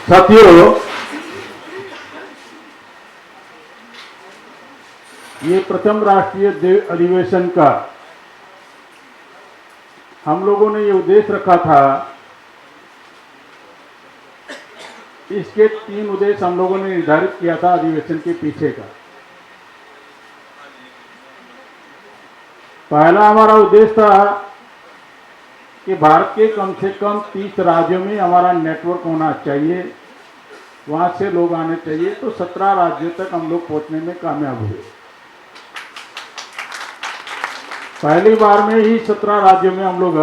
साथियों, ये प्रथम राष्ट्रीय अधिवेशन का हम लोगों ने ये उद्देश्य रखा था। इसके 3 उद्देश्य हम लोगों ने निर्धारित किया था अधिवेशन के पीछे का। पहला हमारा उद्देश्य था कि भारत के कम से कम 30 राज्यों में हमारा नेटवर्क होना चाहिए, वहां से लोग आने चाहिए। तो 17 राज्यों तक हम लोग पहुंचने में कामयाब हुए। पहली बार में ही 17 राज्यों में हम लोग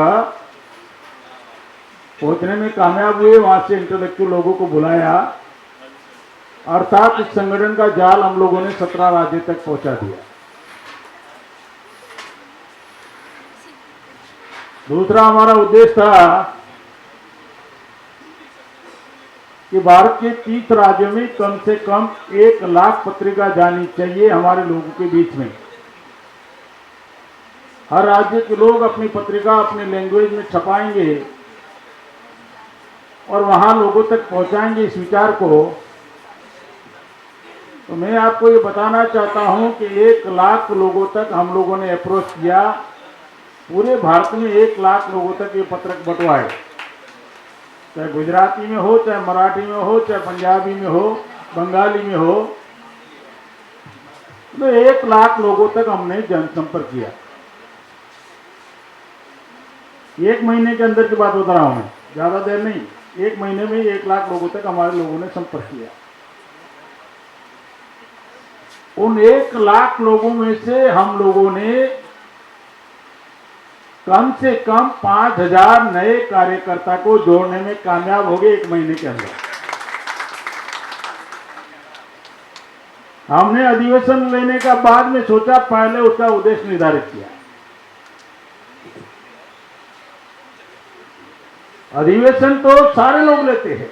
पहुंचने में कामयाब हुए। वहां से इंटेलेक्चुअल लोगों को बुलाया, अर्थात इस संगठन का जाल हम लोगों ने 17 राज्यों तक पहुंचा दिया। दूसरा हमारा उद्देश्य था कि भारत के 30 राज्यों में कम से कम 1 लाख पत्रिका जानी चाहिए हमारे लोगों के बीच में। हर राज्य के लोग अपनी पत्रिका अपने लैंग्वेज में छपाएंगे और वहां लोगों तक पहुंचाएंगे इस विचार को। तो मैं आपको ये बताना चाहता हूं कि 1 लाख लोगों तक हम लोगों ने अप्रोच किया। पूरे भारत में 1 लाख लोगों तक ये पत्रक बंटवाए, चाहे गुजराती में हो, चाहे मराठी में हो, चाहे पंजाबी में हो, बंगाली में हो। तो 1 लाख लोगों तक हमने जनसंपर्क किया। 1 महीने के अंदर की बात बता रहा हूं मैं, ज्यादा देर नहीं। 1 महीने में 1 लाख लोगों तक हमारे लोगों ने संपर्क किया। उन 1 लाख लोगों में से हम लोगों ने कम से कम 5000 नए कार्यकर्ता को जोड़ने में कामयाब हो गए 1 महीने के अंदर। हमने अधिवेशन लेने का बाद में सोचा, पहले उसका उद्देश्य निर्धारित किया। अधिवेशन तो सारे लोग लेते हैं,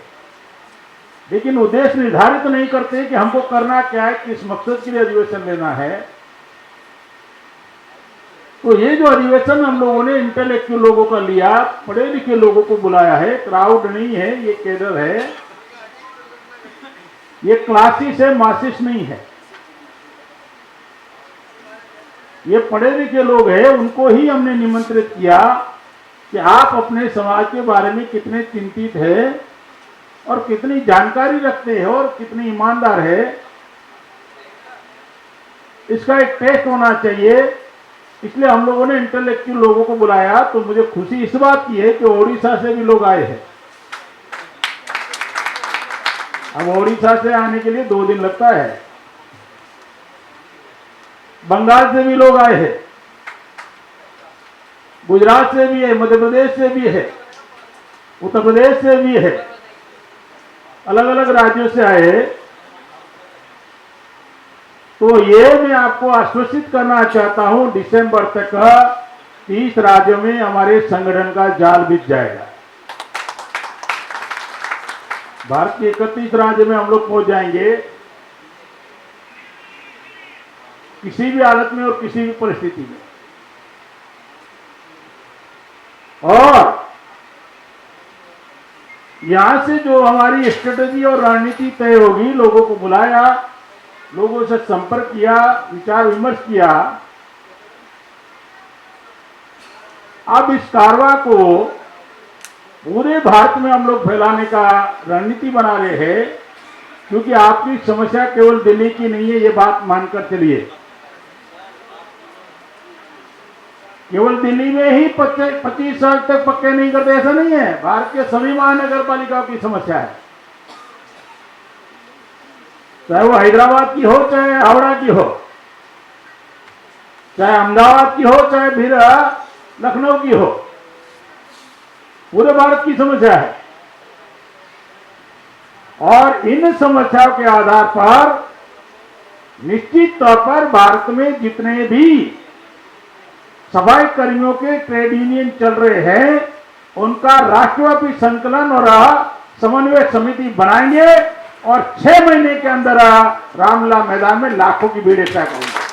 लेकिन उद्देश्य निर्धारित नहीं करते कि हमको करना क्या है, किस मकसद के लिए अधिवेशन लेना है। तो ये जो अधिवेशन हम लोगों ने इंटेलेक्चुअल लोगों का लिया, पढ़े लिखे लोगों को बुलाया है, क्राउड नहीं है, ये केडर है, ये क्लासिस है, मासिस नहीं है। ये पढ़े लिखे लोग हैं, उनको ही हमने निमंत्रित किया कि आप अपने समाज के बारे में कितने चिंतित हैं और कितनी जानकारी रखते हैं और कितने ईमानदार है, इसका एक टेस्ट होना चाहिए। इसलिए हम लोगों ने इंटेलेक्चुअल लोगों को बुलाया। तो मुझे खुशी इस बात की है कि ओडिशा से भी लोग आए हैं। अब ओडिशा से आने के लिए 2 दिन लगता है। बंगाल से भी लोग आए हैं, गुजरात से भी है, मध्य प्रदेश से भी है, उत्तर प्रदेश से भी है, अलग अलग राज्यों से आए। तो ये मैं आपको आश्वसित करना चाहता हूं, दिसंबर तक 30 राज्यों में हमारे संगठन का जाल बिछ जाएगा। भारत के 31 राज्य में हम लोग पहुंच जाएंगे, किसी भी हालत में और किसी भी परिस्थिति में। और यहां से जो हमारी स्ट्रेटेजी और रणनीति तय होगी, लोगों को बुलाया, लोगों से संपर्क किया, विचार विमर्श किया। अब इस कारवा को पूरे भारत में हम लोग फैलाने का रणनीति बना रहे हैं, क्योंकि आपकी समस्या केवल दिल्ली की नहीं है, ये बात मानकर चलिए। केवल दिल्ली में ही 25 साल तक पक्के नहीं करते, ऐसा नहीं है। भारत के सभी महानगर पालिकाओं की समस्या है, चाहे वो हैदराबाद की हो, चाहे हावड़ा की हो, चाहे अहमदाबाद की हो, चाहे फिर लखनऊ की हो। पूरे भारत की समस्या है। और इन समस्याओं के आधार पर निश्चित तौर पर भारत में जितने भी सफाई कर्मियों के ट्रेड यूनियन चल रहे हैं, उनका राष्ट्रव्यापी संकलन और समन्वय समिति बनाएंगे और 6 महीने के अंदर रामलीला मैदान में लाखों की भीड़ एकत्र करेंगे।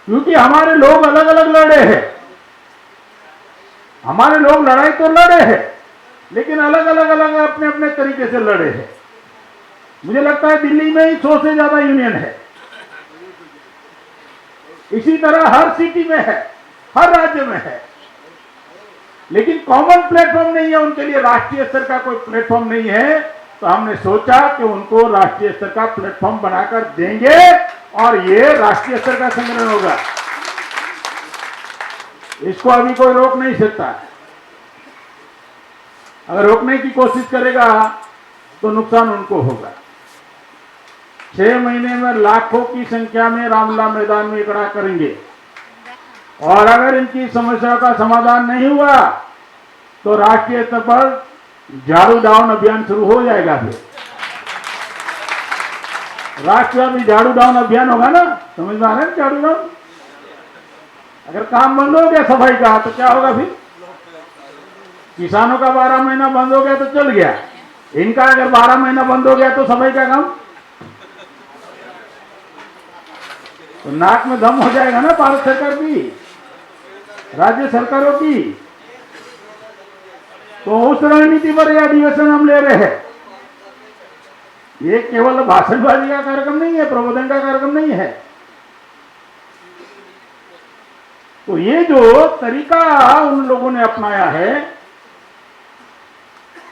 क्योंकि हमारे लोग अलग अलग लड़े हैं, हमारे लोग लड़ाई तो लड़े हैं, लेकिन अलग अलग अपने अपने तरीके से लड़े हैं। मुझे लगता है दिल्ली में ही 100 से ज्यादा यूनियन है, इसी तरह हर सिटी में है, हर राज्य में है, लेकिन कॉमन प्लेटफॉर्म नहीं है उनके लिए, राष्ट्रीय स्तर का कोई प्लेटफॉर्म नहीं है। तो हमने सोचा कि उनको राष्ट्रीय स्तर का प्लेटफॉर्म बनाकर देंगे और ये राष्ट्रीय स्तर का सम्मेलन होगा, इसको अभी कोई रोक नहीं सकता। अगर रोकने की कोशिश करेगा तो नुकसान उनको होगा। 6 महीने में लाखों की संख्या में रामलीला मैदान में इकट्ठा करेंगे और अगर इनकी समस्याओं का समाधान नहीं हुआ तो राष्ट्रीय स्तर पर झाड़ू डाउन अभियान शुरू हो जाएगा। फिर राष्ट्रव्यापी झाड़ू डाउन अभियान होगा ना, समझ में आ रहा है? झाड़ू डाउन, अगर काम बंद हो गया सफाई का तो क्या होगा? फिर किसानों का 12 महीना बंद हो गया तो चल गया, इनका अगर 12 महीना बंद हो गया तो सफाई का काम तो नाक में दम हो जाएगा ना भारत सरकार की, राज्य सरकारों की। तो उस रणनीति पर यह अधिवेशन हम ले रहे हैं। ये केवल भाषणबाजी का कार्यक्रम नहीं है, प्रबोधन का कार्यक्रम नहीं है। तो ये जो तरीका उन लोगों ने अपनाया है,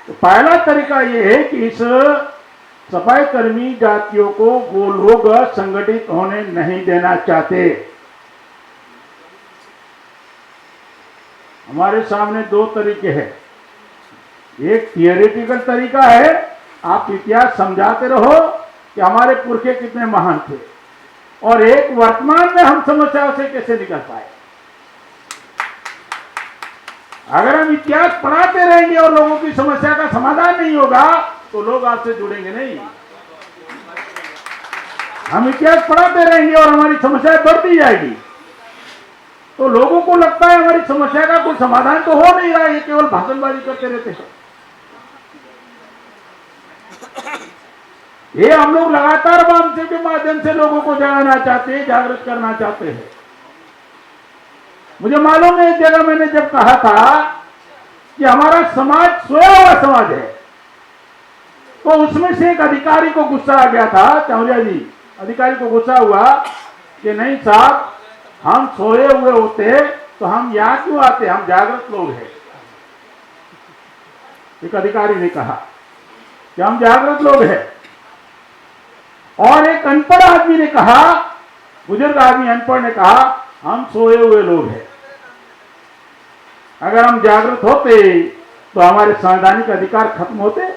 तो पहला तरीका ये है कि इस सफाई कर्मी जातियों को वो लोग संगठित होने नहीं देना चाहते। हमारे सामने 2 तरीके हैं, एक थियोरेटिकल तरीका है, आप इतिहास समझाते रहो कि हमारे पुरखे कितने महान थे, और एक वर्तमान में हम समस्याओं से कैसे निकल पाए। अगर हम इतिहास पढ़ाते रहेंगे और लोगों की समस्या का समाधान नहीं होगा तो लोग आपसे जुड़ेंगे नहीं। हम इतिहास पढ़ाते रहेंगे और हमारी समस्याएं बढ़ती जाएगी तो लोगों को लगता है हमारी समस्या का कोई समाधान तो हो नहीं रहा है, ये केवल भाषणबाजी करते रहते हैं। ये हम लोग लगातार वामसे के माध्यम से लोगों को जगाना चाहते हैं, जागृत करना चाहते हैं। मुझे मालूम है, एक जगह मैंने जब कहा था कि हमारा समाज सोया हुआ समाज है, तो उसमें से एक अधिकारी को गुस्सा आ गया था, चौरिया जी अधिकारी को गुस्सा हुआ कि नहीं साहब, हम सोए हुए होते तो हम यहां क्यों आते, हम जागृत लोग हैं। एक अधिकारी ने कहा कि हम जागृत लोग हैं, और एक अनपढ़ आदमी ने कहा, बुजुर्ग आदमी अनपढ़ ने कहा, हम सोए हुए लोग हैं। अगर हम जागृत होते तो हमारे संवैधानिक अधिकार खत्म होते।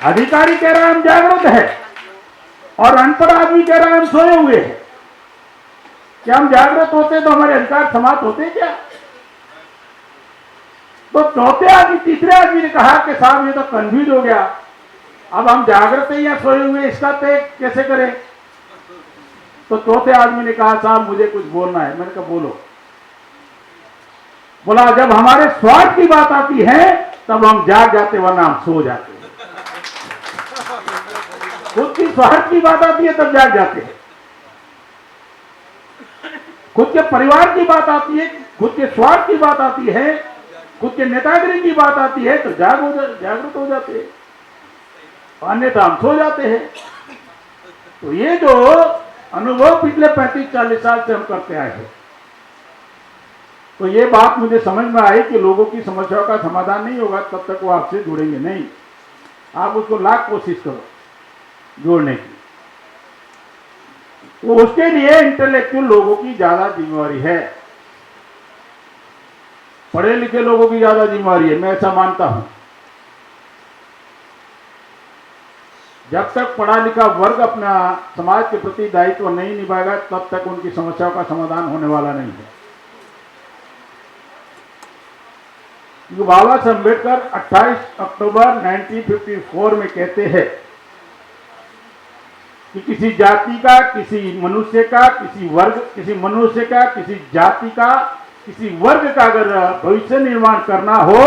अधिकारी कह रहा है हम जागृत है और अनपढ़ आदमी कह रहा है हम सोए हुए हैं। क्या हम जागृत होते तो हमारे अधिकार समाप्त होते क्या? तो चौथे आदमी, तीसरे आदमी ने कहा कि साहब ये तो कंफ्यूज हो गया, अब हम जागृत है या सोए हुए इसका तय कैसे करें? तो चौथे आदमी ने कहा साहब मुझे कुछ बोलना है। मैंने कहा बोलो। बोला जब हमारे स्वार्थ की बात आती है तब हम जाग जाते, वरना हम सो जाते। खुद की स्वार्थ की बात आती है तब जाग जाते हैं, खुद के परिवार की बात आती है, खुद के स्वार्थ की बात आती है, खुद के नेतागिरी की बात आती है तो जागरूक हो जाते हैं, अन्यथा हम सो जाते हैं। तो ये जो अनुभव पिछले 35-40 साल से हम करते आए हैं, तो ये बात मुझे समझ में आई कि लोगों की समस्याओं का समाधान नहीं होगा तब तक वो आपसे जुड़ेंगे नहीं। आप उसको लाख कोशिश करो जोड़ने की, तो उसके लिए इंटेलेक्चुअल लोगों की ज्यादा जिम्मेवारी है, पढ़े लिखे लोगों की ज्यादा जिम्मेवारी है, मैं ऐसा मानता हूं। जब तक पढ़ा लिखा वर्ग अपना समाज के प्रति दायित्व नहीं निभाएगा तब तक उनकी समस्याओं का समाधान होने वाला नहीं है। बाबा साहब अम्बेडकर 28 अक्टूबर 1954 में कहते हैं कि किसी जाति का, किसी मनुष्य का, किसी मनुष्य का, किसी जाति का, किसी वर्ग का अगर भविष्य निर्माण करना हो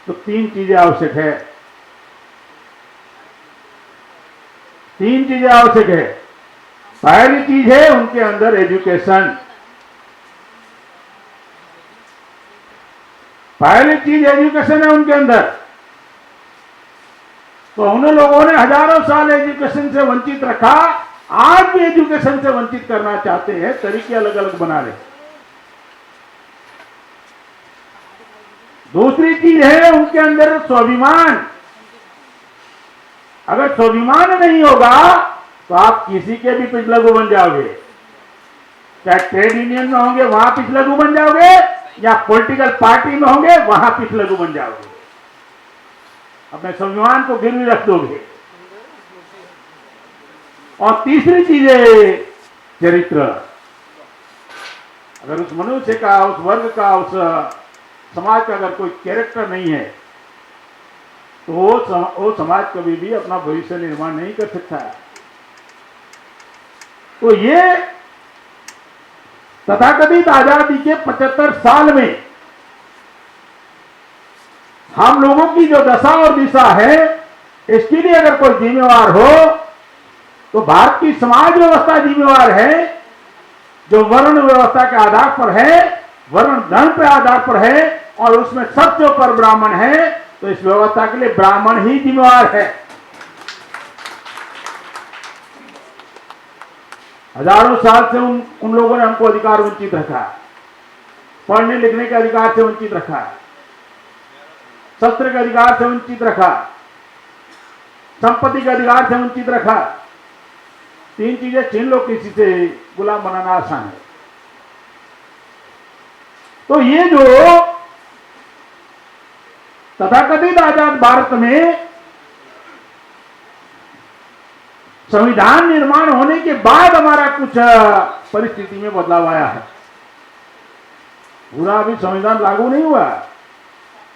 तो 3 चीजें आवश्यक है। 3 चीजें आवश्यक है। पहली चीज है उनके अंदर एजुकेशन। पहली चीज एजुकेशन है उनके अंदर। तो उन लोगों ने हजारों साल एजुकेशन से वंचित रखा, आज भी एजुकेशन से वंचित करना चाहते हैं, तरीके अलग अलग बना रहे। दूसरी चीज है उनके अंदर स्वाभिमान। अगर स्वाभिमान नहीं होगा तो आप किसी के भी पिछलगू बन जाओगे, चाहे ट्रेड यूनियन में होंगे वहां पिछलगू बन जाओगे, या पॉलिटिकल पार्टी में होंगे वहां पिछलगू बन जाओगे, अपने स्वाभिमान को गिरवी रख दोगे। और तीसरी चीज है चरित्र। अगर उस मनुष्य का, उस वर्ग का, उस समाज का अगर कोई कैरेक्टर नहीं है तो वो समाज कभी भी अपना भविष्य निर्माण नहीं कर सकता है। तो ये तथाकथित आजादी के 75 साल में हम लोगों की जो दशा और दिशा है, इसके लिए अगर कोई जिम्मेवार हो तो भारत की समाज व्यवस्था जिम्मेवार है, जो वर्ण व्यवस्था के आधार पर है, वर्ण धर्म के आधार पर है, और उसमें सबसे ऊपर ब्राह्मण है। तो इस व्यवस्था के लिए ब्राह्मण ही जिम्मेवार है। हजारों साल से उन लोगों ने हमको अधिकार वंचित रखा है, पढ़ने लिखने के अधिकार से वंचित रखा है, शस्त्र के अधिकार से वंचित रखा, संपत्ति के अधिकार से वंचित रखा। तीन चीजें छीन लो किसी से, गुलाम बनाना आसान है। तो ये जो तथाकथित आजाद भारत में संविधान निर्माण होने के बाद हमारा कुछ परिस्थिति में बदलाव आया है। पूरा अभी संविधान लागू नहीं हुआ,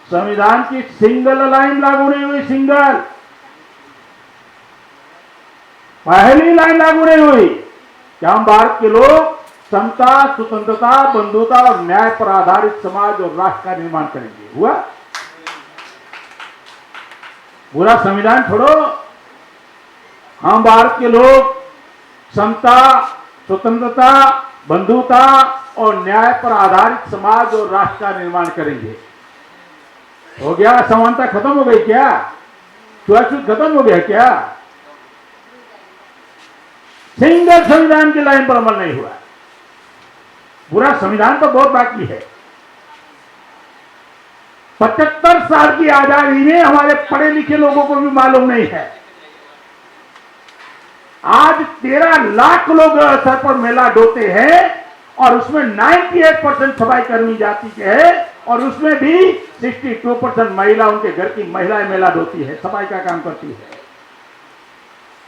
संविधान की सिंगल लाइन लागू नहीं हुई, सिंगल पहली लाइन लागू नहीं हुई कि हम भारत के लोग समता, स्वतंत्रता, बंधुता और न्याय पर आधारित समाज और राष्ट्र का निर्माण करेंगे। हुआ? पूरा संविधान छोड़ो, हम भारत के लोग समता, स्वतंत्रता, बंधुता और न्याय पर आधारित समाज और राष्ट्र का निर्माण करेंगे। हो गया? समानता खत्म हो गई क्या? छुआछूत खत्म हो गया क्या? सिंगल संविधान की लाइन पर अमल नहीं हुआ। पूरा संविधान तो बहुत बाकी है। 75 साल की आजादी में हमारे पढ़े लिखे लोगों को भी मालूम नहीं है। आज 13 लाख लोग सर पर मेला ढोते हैं और उसमें 98% सफाई कर्मी जाति के हैं, और उसमें भी 62% महिला, उनके घर की महिलाएं मेला ढोती है, सफाई का काम करती है।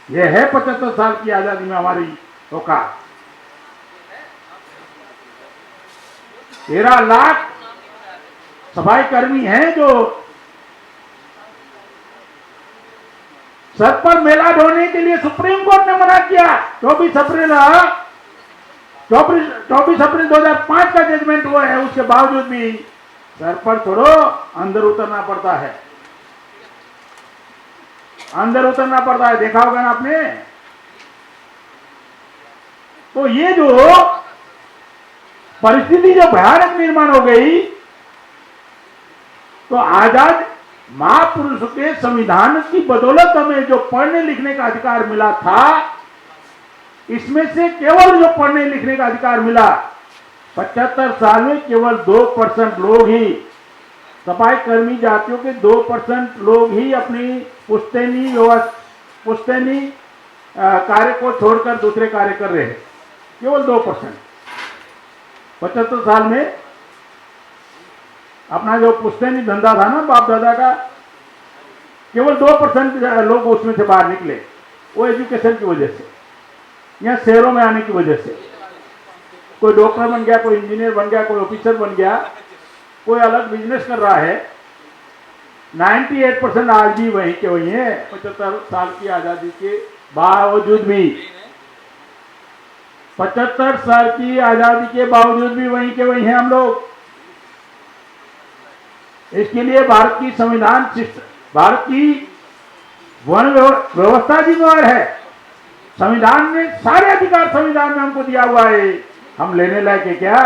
यह है 75 साल की आजादी में हमारी औकात। 13 लाख सफाई कर्मी हैं जो सर पर मेला ढोने के लिए सुप्रीम कोर्ट ने मना किया। 24 अप्रैल 2005 का जजमेंट हुआ है, उसके बावजूद भी सर पर छोड़ो, अंदर उतरना पड़ता है, अंदर उतरना पड़ता है। देखा होगा ना आपने। तो ये जो परिस्थिति जो भयानक निर्माण हो गई, तो आजाद महापुरुषों के संविधान की बदौलत हमें जो पढ़ने लिखने का अधिकार मिला था, इसमें से केवल जो पढ़ने लिखने का अधिकार मिला 75 साल में केवल 2% लोग ही, सफाई कर्मी जातियों के 2% लोग ही अपनी पुश्तैनी कार्य को छोड़कर दूसरे कार्य कर रहे हैं। केवल 2%। 75 साल में अपना जो पुश्तैनी धंधा था ना बाप दादा का, केवल 2% लोग उसमें से बाहर निकले। वो एजुकेशन की वजह से, या शहरों में आने की वजह से। कोई डॉक्टर बन गया, कोई इंजीनियर बन गया, कोई ऑफिसर बन गया, कोई अलग बिजनेस कर रहा है। 98% आज भी वहीं के वहीं है। 75 साल की आजादी के बावजूद भी, 75 साल की आजादी के बावजूद भी वहीं के वहीं हैं हम लोग। इसके लिए भारत की संविधान, भारत की वर्ण व्यवस्था जिम्मेवार है। संविधान में सारे अधिकार संविधान में हमको दिया हुआ है, हम लेने लायक है क्या?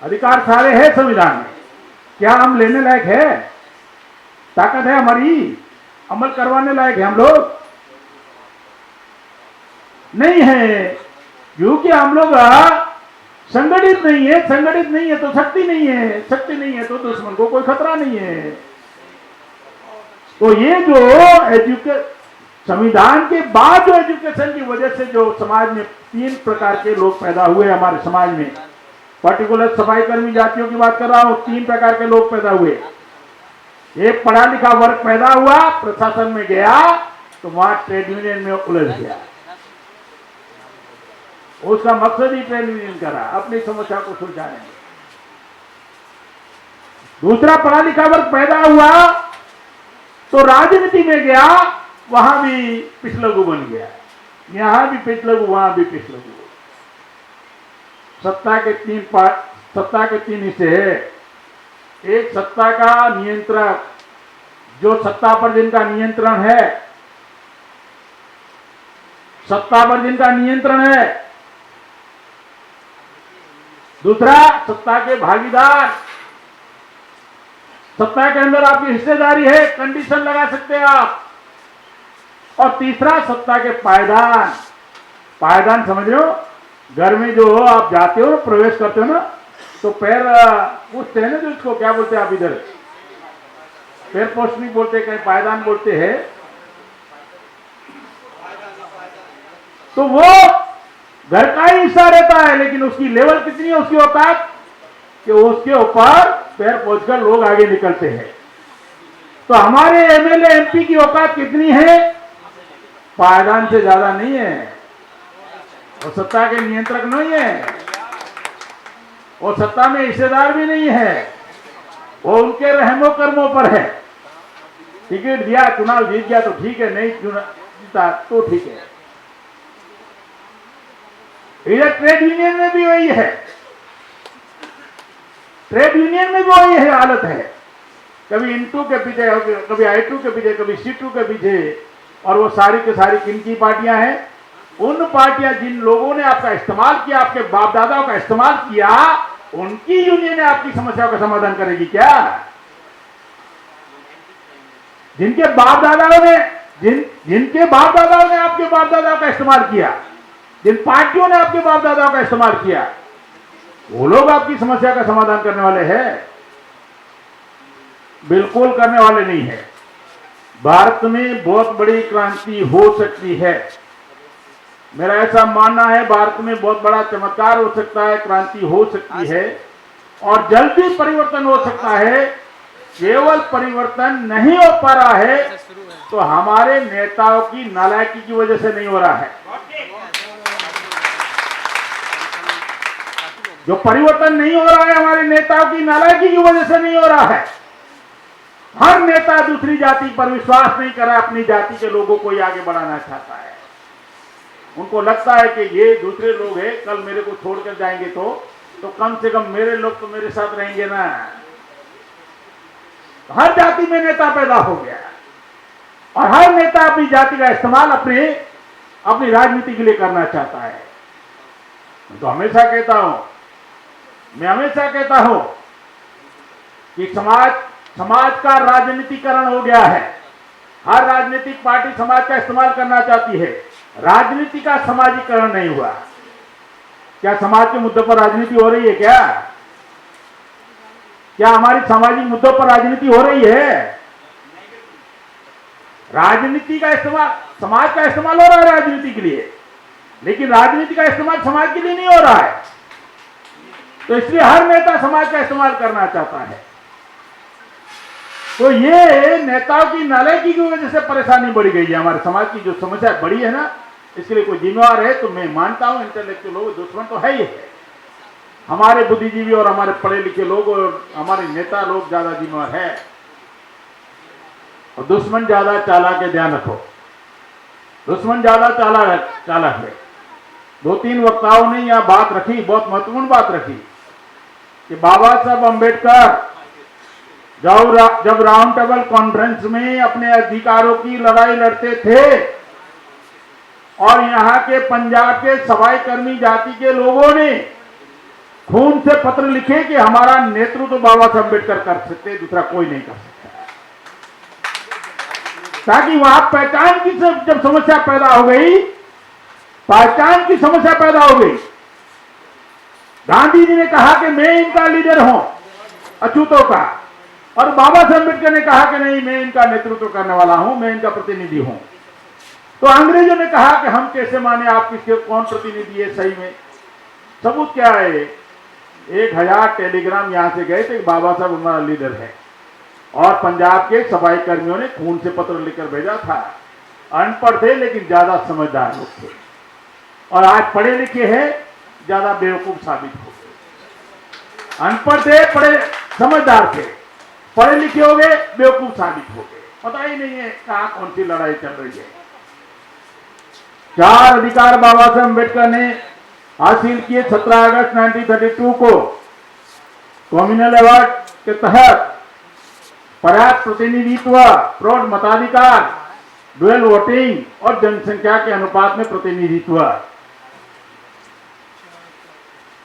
अधिकार सारे हैं संविधान में, क्या हम लेने लायक है? ताकत है हमारी अमल करवाने लायक है हम लोग? नहीं है, क्योंकि हम लोग संगठित नहीं है। संगठित नहीं है तो शक्ति नहीं है, शक्ति नहीं है तो दुश्मन को कोई खतरा नहीं है। तो ये जो संविधान के बाद जो एजुकेशन की वजह से जो समाज में 3 प्रकार के लोग पैदा हुए हमारे समाज में, पर्टिकुलर सफाई कर्मी जातियों की बात कर रहा हूं, 3 प्रकार के लोग पैदा हुए। एक पढ़ा लिखा वर्ग पैदा हुआ, प्रशासन में गया तो वहां ट्रेड यूनियन में उलझ गया। उसका मकसद ही ट्रेड यूनियन करा, अपनी समस्या को सुलझाने। दूसरा पढ़ा लिखा वर्ग पैदा हुआ तो राजनीति में गया, वहां भी पिछलगू बन गया, यहां भी पिछलगू, वहां भी पिछलगू। सत्ता के 3 हिस्से है। एक सत्ता का नियंत्रक, जो सत्ता पर जिनका नियंत्रण है, सत्ता पर जिनका नियंत्रण है। दूसरा सत्ता के भागीदार, सत्ता के अंदर आपकी हिस्सेदारी है, कंडीशन लगा सकते हैं आप। और तीसरा सत्ता के पायदान। पायदान समझ रहे हो? घर में जो आप जाते हो, प्रवेश करते हो ना, तो पैर पूछते हैं ना, जो इसको क्या बोलते हैं आप इधर? पैर पोस्ट नहीं बोलते, कहीं पायदान बोलते हैं। तो वो घर का ही हिस्सा रहता है, लेकिन उसकी लेवल कितनी है, उसकी औकात, कि उसके ऊपर पैर पहुंचकर लोग आगे निकलते हैं। तो हमारे एमएलए एमपी की औकात कितनी है? पायदान से ज्यादा नहीं है। वो सत्ता के नियंत्रक नहीं है, वो सत्ता में हिस्सेदार भी नहीं है, वो उनके रहमो कर्मों पर है। टिकट दिया, चुनाव जीत गया तो ठीक है, नहीं जीता तो ठीक है। इधर ट्रेड यूनियन में भी वही है, ट्रेड यूनियन में भी वही है हालत है। कभी इनटू के पीछे, कभी I2 के पीछे, कभी C2 के पीछे। और वो सारी की सारी किनकी पार्टियां हैं? उन पार्टियां जिन लोगों ने आपका इस्तेमाल किया, आपके बाप दादाओं का इस्तेमाल किया, उनकी यूनियन आपकी समस्याओं का समाधान करेगी क्या? जिनके बाप दादाओं ने आपके बाप दादाओं का इस्तेमाल किया, जिन पार्टियों ने आपके बाप दादाओं का इस्तेमाल किया, वो लोग आपकी समस्या का समाधान करने वाले हैं? बिल्कुल करने वाले नहीं है। भारत में बहुत बड़ी क्रांति हो सकती है, मेरा ऐसा मानना है। भारत में बहुत बड़ा चमत्कार हो सकता है, क्रांति हो सकती है, और जल्दी परिवर्तन हो सकता है। केवल परिवर्तन नहीं हो पा रहा है तो हमारे नेताओं की नालायकी की वजह से नहीं हो रहा है। जो परिवर्तन नहीं हो रहा है, हमारे नेताओं की नालायकी की वजह से नहीं हो रहा है। हर नेता दूसरी जाति पर विश्वास नहीं कर रहा, अपनी जाति के लोगों को ही आगे बढ़ाना चाहता है। उनको लगता है कि ये दूसरे लोग हैं, कल मेरे को छोड़कर जाएंगे तो कम से कम मेरे लोग तो मेरे साथ रहेंगे ना। तो हर जाति में नेता पैदा हो गया, और हर नेता अपनी जाति का इस्तेमाल अपनी राजनीति के लिए करना चाहता है। मैं तो हमेशा कहता हूं कि समाज का राजनीतिकरण हो गया है। हर राजनीतिक पार्टी समाज का इस्तेमाल करना चाहती है, राजनीति का समाजीकरण नहीं हुआ। क्या समाज के मुद्दों पर राजनीति हो रही है? क्या हमारी सामाजिक मुद्दों पर राजनीति हो रही है? राजनीति का इस्तेमाल, समाज का इस्तेमाल हो रहा है राजनीति के लिए, लेकिन राजनीति का इस्तेमाल समाज के लिए नहीं हो रहा है। तो इसलिए हर नेता समाज का इस्तेमाल करना चाहता है। तो ये नेताओं की नालायकी की वजह से परेशानी बढ़ी गई है। हमारे समाज की जो समस्या बड़ी है ना, इसके लिए कोई जिम्मेवार है तो मैं मानता हूं, इंटेलेक्चुअल लोग, दुश्मन तो है ही है। हमारे बुद्धिजीवी और हमारे पढ़े लिखे लोग और हमारे नेता लोग ज्यादा जिम्मेवार है, और दुश्मन ज्यादा चालाक है। ध्यान रखो, दुश्मन ज्यादा चालाक है। 2-3 वक्ताओं ने यह बात रखी, बहुत महत्वपूर्ण बात रखी, कि बाबा साहब अम्बेडकर जब राउंड टेबल कॉन्फ्रेंस में अपने अधिकारों की लड़ाई लड़ते थे और यहाँ के पंजाब के सफाई कर्मी जाति के लोगों ने खून से पत्र लिखे कि हमारा नेतृत्व तो बाबा साहब अम्बेडकर कर सकते, दूसरा कोई नहीं कर सकता, ताकि वहां पहचान की जब समस्या पैदा हो गई, पहचान की समस्या पैदा हो गई, गांधी जी ने कहा कि मैं इनका लीडर हूं अछूतों का, और बाबा साहब अम्बेडकर ने कहा कि नहीं, मैं इनका नेतृत्व करने वाला हूं, मैं इनका प्रतिनिधि हूं। तो अंग्रेजों ने कहा कि हम कैसे माने, आप किसके कौन प्रतिनिधि है सही में? सबूत क्या है? 1000 टेलीग्राम यहां से गए थे, बाबा साहब हमारा लीडर है, और पंजाब के सफाई कर्मियों ने खून से पत्र लिखकर भेजा था। अनपढ़ थे लेकिन ज्यादा समझदार लोग थे, और आज पढ़े लिखे हैं ज्यादा बेवकूफ साबित हो गए। अनपढ़ थे, पढ़े समझदार थे, पढ़े लिखे हो गए, बेवकूफ साबित हो गए, पता ही नहीं है कहां कौन सी लड़ाई चल रही है। 4 अधिकार बाबा साहब अम्बेडकर ने हासिल किए। 17 अगस्त 1932 को कम्युनल अवार्ड के तहत पर्याप्त प्रतिनिधित्व, प्रौढ़ मताधिकार, डुअल वोटिंग और जनसंख्या के अनुपात में प्रतिनिधित्व।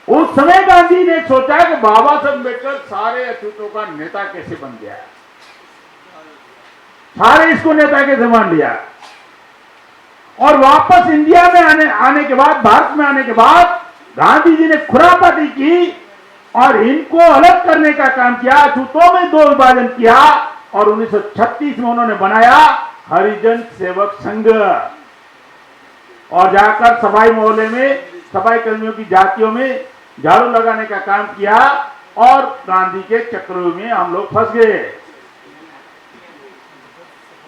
उस समय गांधी ने सोचा कि बाबा साहब अम्बेडकर सारे अछूतों का नेता कैसे बन गया, सारे इसको नेता कैसे मान लिया, और वापस इंडिया में आने के बाद, भारत में आने के बाद गांधी जी ने खुरापाती की और इनको अलग करने का काम किया, अछूतों में 2 विभाजन किया, और 1936 में उन्होंने बनाया हरिजन सेवक संघ, और जाकर सफाई मोहल्ले में सफाई कर्मियों की जातियों में झाड़ू लगाने का काम किया, और गांधी के चक्रव्यूह में हम लोग फंस गए,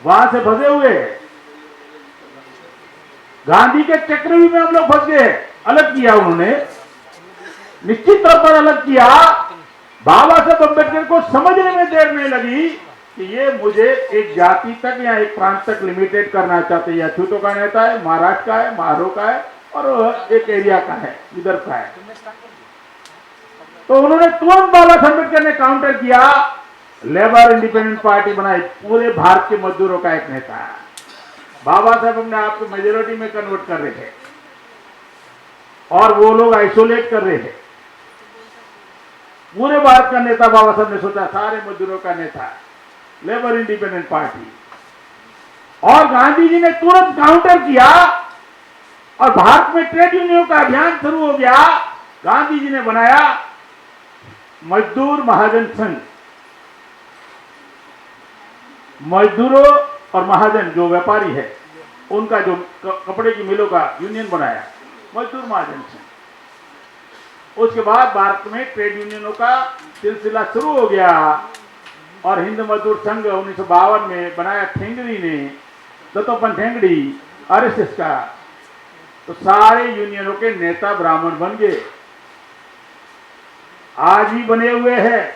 वहां से फंसे हुए गांधी के चक्रव्यूह में हम लोग फंस गए। अलग किया उन्होंने, निश्चित तौर पर अलग किया। बाबा साहब अम्बेडकर को समझने में देर नहीं लगी कि ये मुझे एक जाति तक या एक प्रांत तक लिमिटेड करना चाहते हैं। अछूतों का नेता है, महाराष्ट्र का है, महारो का है, और एक एरिया का है, विदर्भ का है। तो उन्होंने तुरंत बाबा साहब अम्बेडकर ने काउंटर किया, लेबर इंडिपेंडेंट पार्टी बनाई, पूरे भारत के मजदूरों का एक नेता है। बाबा साहब अपने आप को मेजोरिटी में कन्वर्ट कर रहे थे, और वो लोग आइसोलेट कर रहे थे। पूरे भारत का नेता बाबा साहब ने सोचा, सारे मजदूरों का नेता, लेबर इंडिपेंडेंट पार्टी, और गांधी जी ने तुरंत काउंटर किया, और भारत में ट्रेड यूनियन का अभियान शुरू हो गया। गांधी जी ने बनाया मजदूर महाजन संघ, मजदूरों और महाजन जो व्यापारी है उनका, जो कपड़े की मिलों का यूनियन बनाया, मजदूर महाजन संघ। उसके बाद भारत में ट्रेड यूनियनों का सिलसिला शुरू हो गया, और हिंद मजदूर संघ 1952 में बनाया ठेंगड़ी ने, दत्तोपंत ठेंगड़ी, आरएसएस का। तो सारे यूनियनों के नेता ब्राह्मण बन गए, आज भी बने हुए हैं,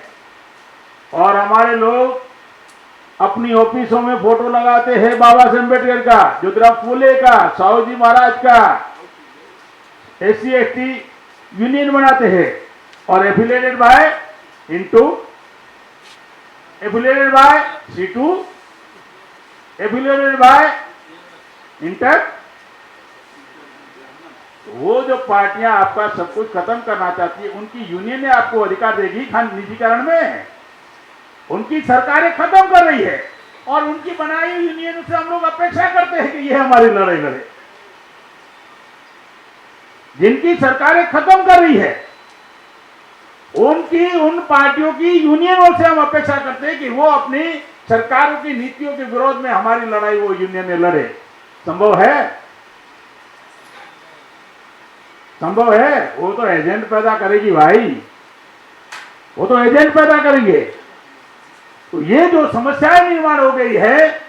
और हमारे लोग अपनी ऑफिसों में फोटो लगाते हैं बाबा साहब अम्बेडकर का, ज्योतिराव फूले का, साहू जी महाराज का। SC ST यूनियन बनाते हैं, और affiliated by into, affiliated by C2, affiliated by inter. वो जो पार्टियां आपका सब कुछ खत्म करना चाहती है, उनकी यूनियन ने आपको अधिकार देगी निजीकरण में। उनकी सरकारें खत्म कर रही है, और उनकी बनाई हुई यूनियन से हम लोग अपेक्षा करते हैं कि ये हमारी लड़ाई लड़े। जिनकी सरकारें खत्म कर रही है, उन पार्टियों की यूनियनों से हम अपेक्षा करते हैं कि वो अपनी सरकारों की नीतियों के विरोध में हमारी लड़ाई वो यूनियन में लड़े। संभव है? संभव है? वो तो एजेंट पैदा करेगी भाई, वो तो एजेंट पैदा करेंगे। तो ये जो समस्याएं निर्माण हो गई है,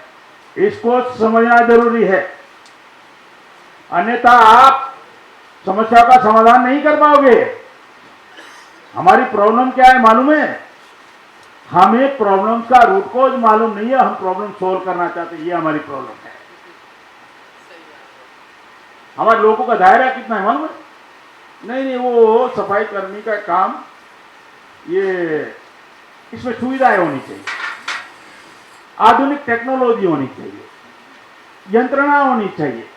इसको समझना जरूरी है, अन्यथा आप समस्या का समाधान नहीं कर पाओगे। हमारी प्रॉब्लम क्या है मालूम है? हमें प्रॉब्लम का रूट कॉज मालूम नहीं है, हम प्रॉब्लम सोल्व करना चाहते हैं, ये हमारी प्रॉब्लम है। हमारे लोगों का दायरा कितना है मालूम है? नहीं, वो सफाई कर्मी का काम, ये इसमें सुविधाएं होनी चाहिए, आधुनिक टेक्नोलॉजी होनी चाहिए, यंत्रणा होनी चाहिए,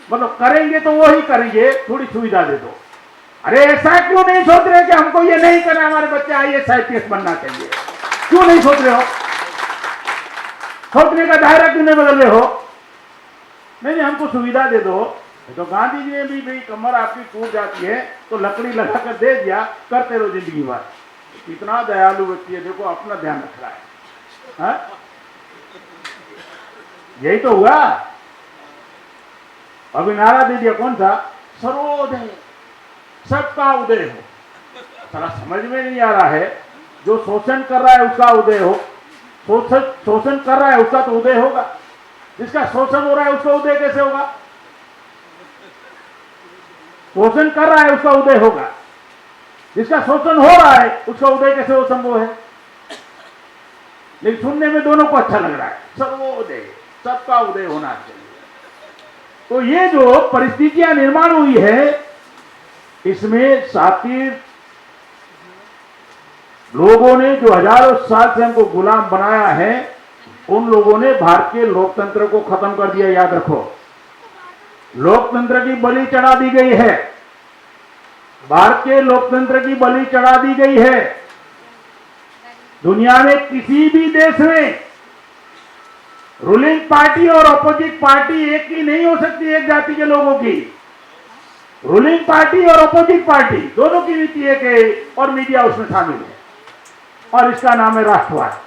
मतलब करेंगे तो वो ही करेंगे, थोड़ी सुविधा दे दो। अरे ऐसा क्यों नहीं सोच रहे कि हमको ये नहीं करना, हमारे बच्चे IAS IPS बनना चाहिए? क्यों नहीं सोच रहे हो? सोचने का दायरा क्यों नहीं बदल रहे हो? नहीं, हमको सुविधा दे दो। तो गांधी जी ने भी भाई कमर आपकी टूट जाती है तो लकड़ी लगा कर दे दिया, करते रहो जिंदगी भर। कितना दयालु व्यक्ति है, देखो अपना ध्यान रख रहा है, हा? यही तो हुआ। अभी नारा दे दिया, कौन सा? सर्वोदय, सबका उदय हो। सारा समझ में नहीं आ रहा है, जो शोषण कर रहा है उसका उदय हो। शोषण कर रहा है उसका तो उदय होगा, जिसका शोषण हो रहा है उसका उदय कैसे होगा? शोषण कर रहा है उसका उदय होगा, जिसका शोषण हो रहा है उसका उदय कैसे हो संभव है? लेकिन सुनने में दोनों को अच्छा लग रहा है, सर्वोदय, सबका उदय होना चाहिए। तो ये जो परिस्थितियां निर्माण हुई है, इसमें सातिर लोगों ने जो हजारों साल से हमको गुलाम बनाया है, उन लोगों ने भारतीय लोकतंत्र को खत्म कर दिया। याद रखो, लोकतंत्र की बलि चढ़ा दी गई है, भारतीय लोकतंत्र की बलि चढ़ा दी गई है। दुनिया में किसी भी देश में रूलिंग पार्टी और अपोजिट पार्टी एक ही नहीं हो सकती, एक जाति के लोगों की। रूलिंग पार्टी और अपोजिट पार्टी दोनों की नीति एक है और मीडिया उसमें शामिल है, और इसका नाम है राष्ट्रवाद।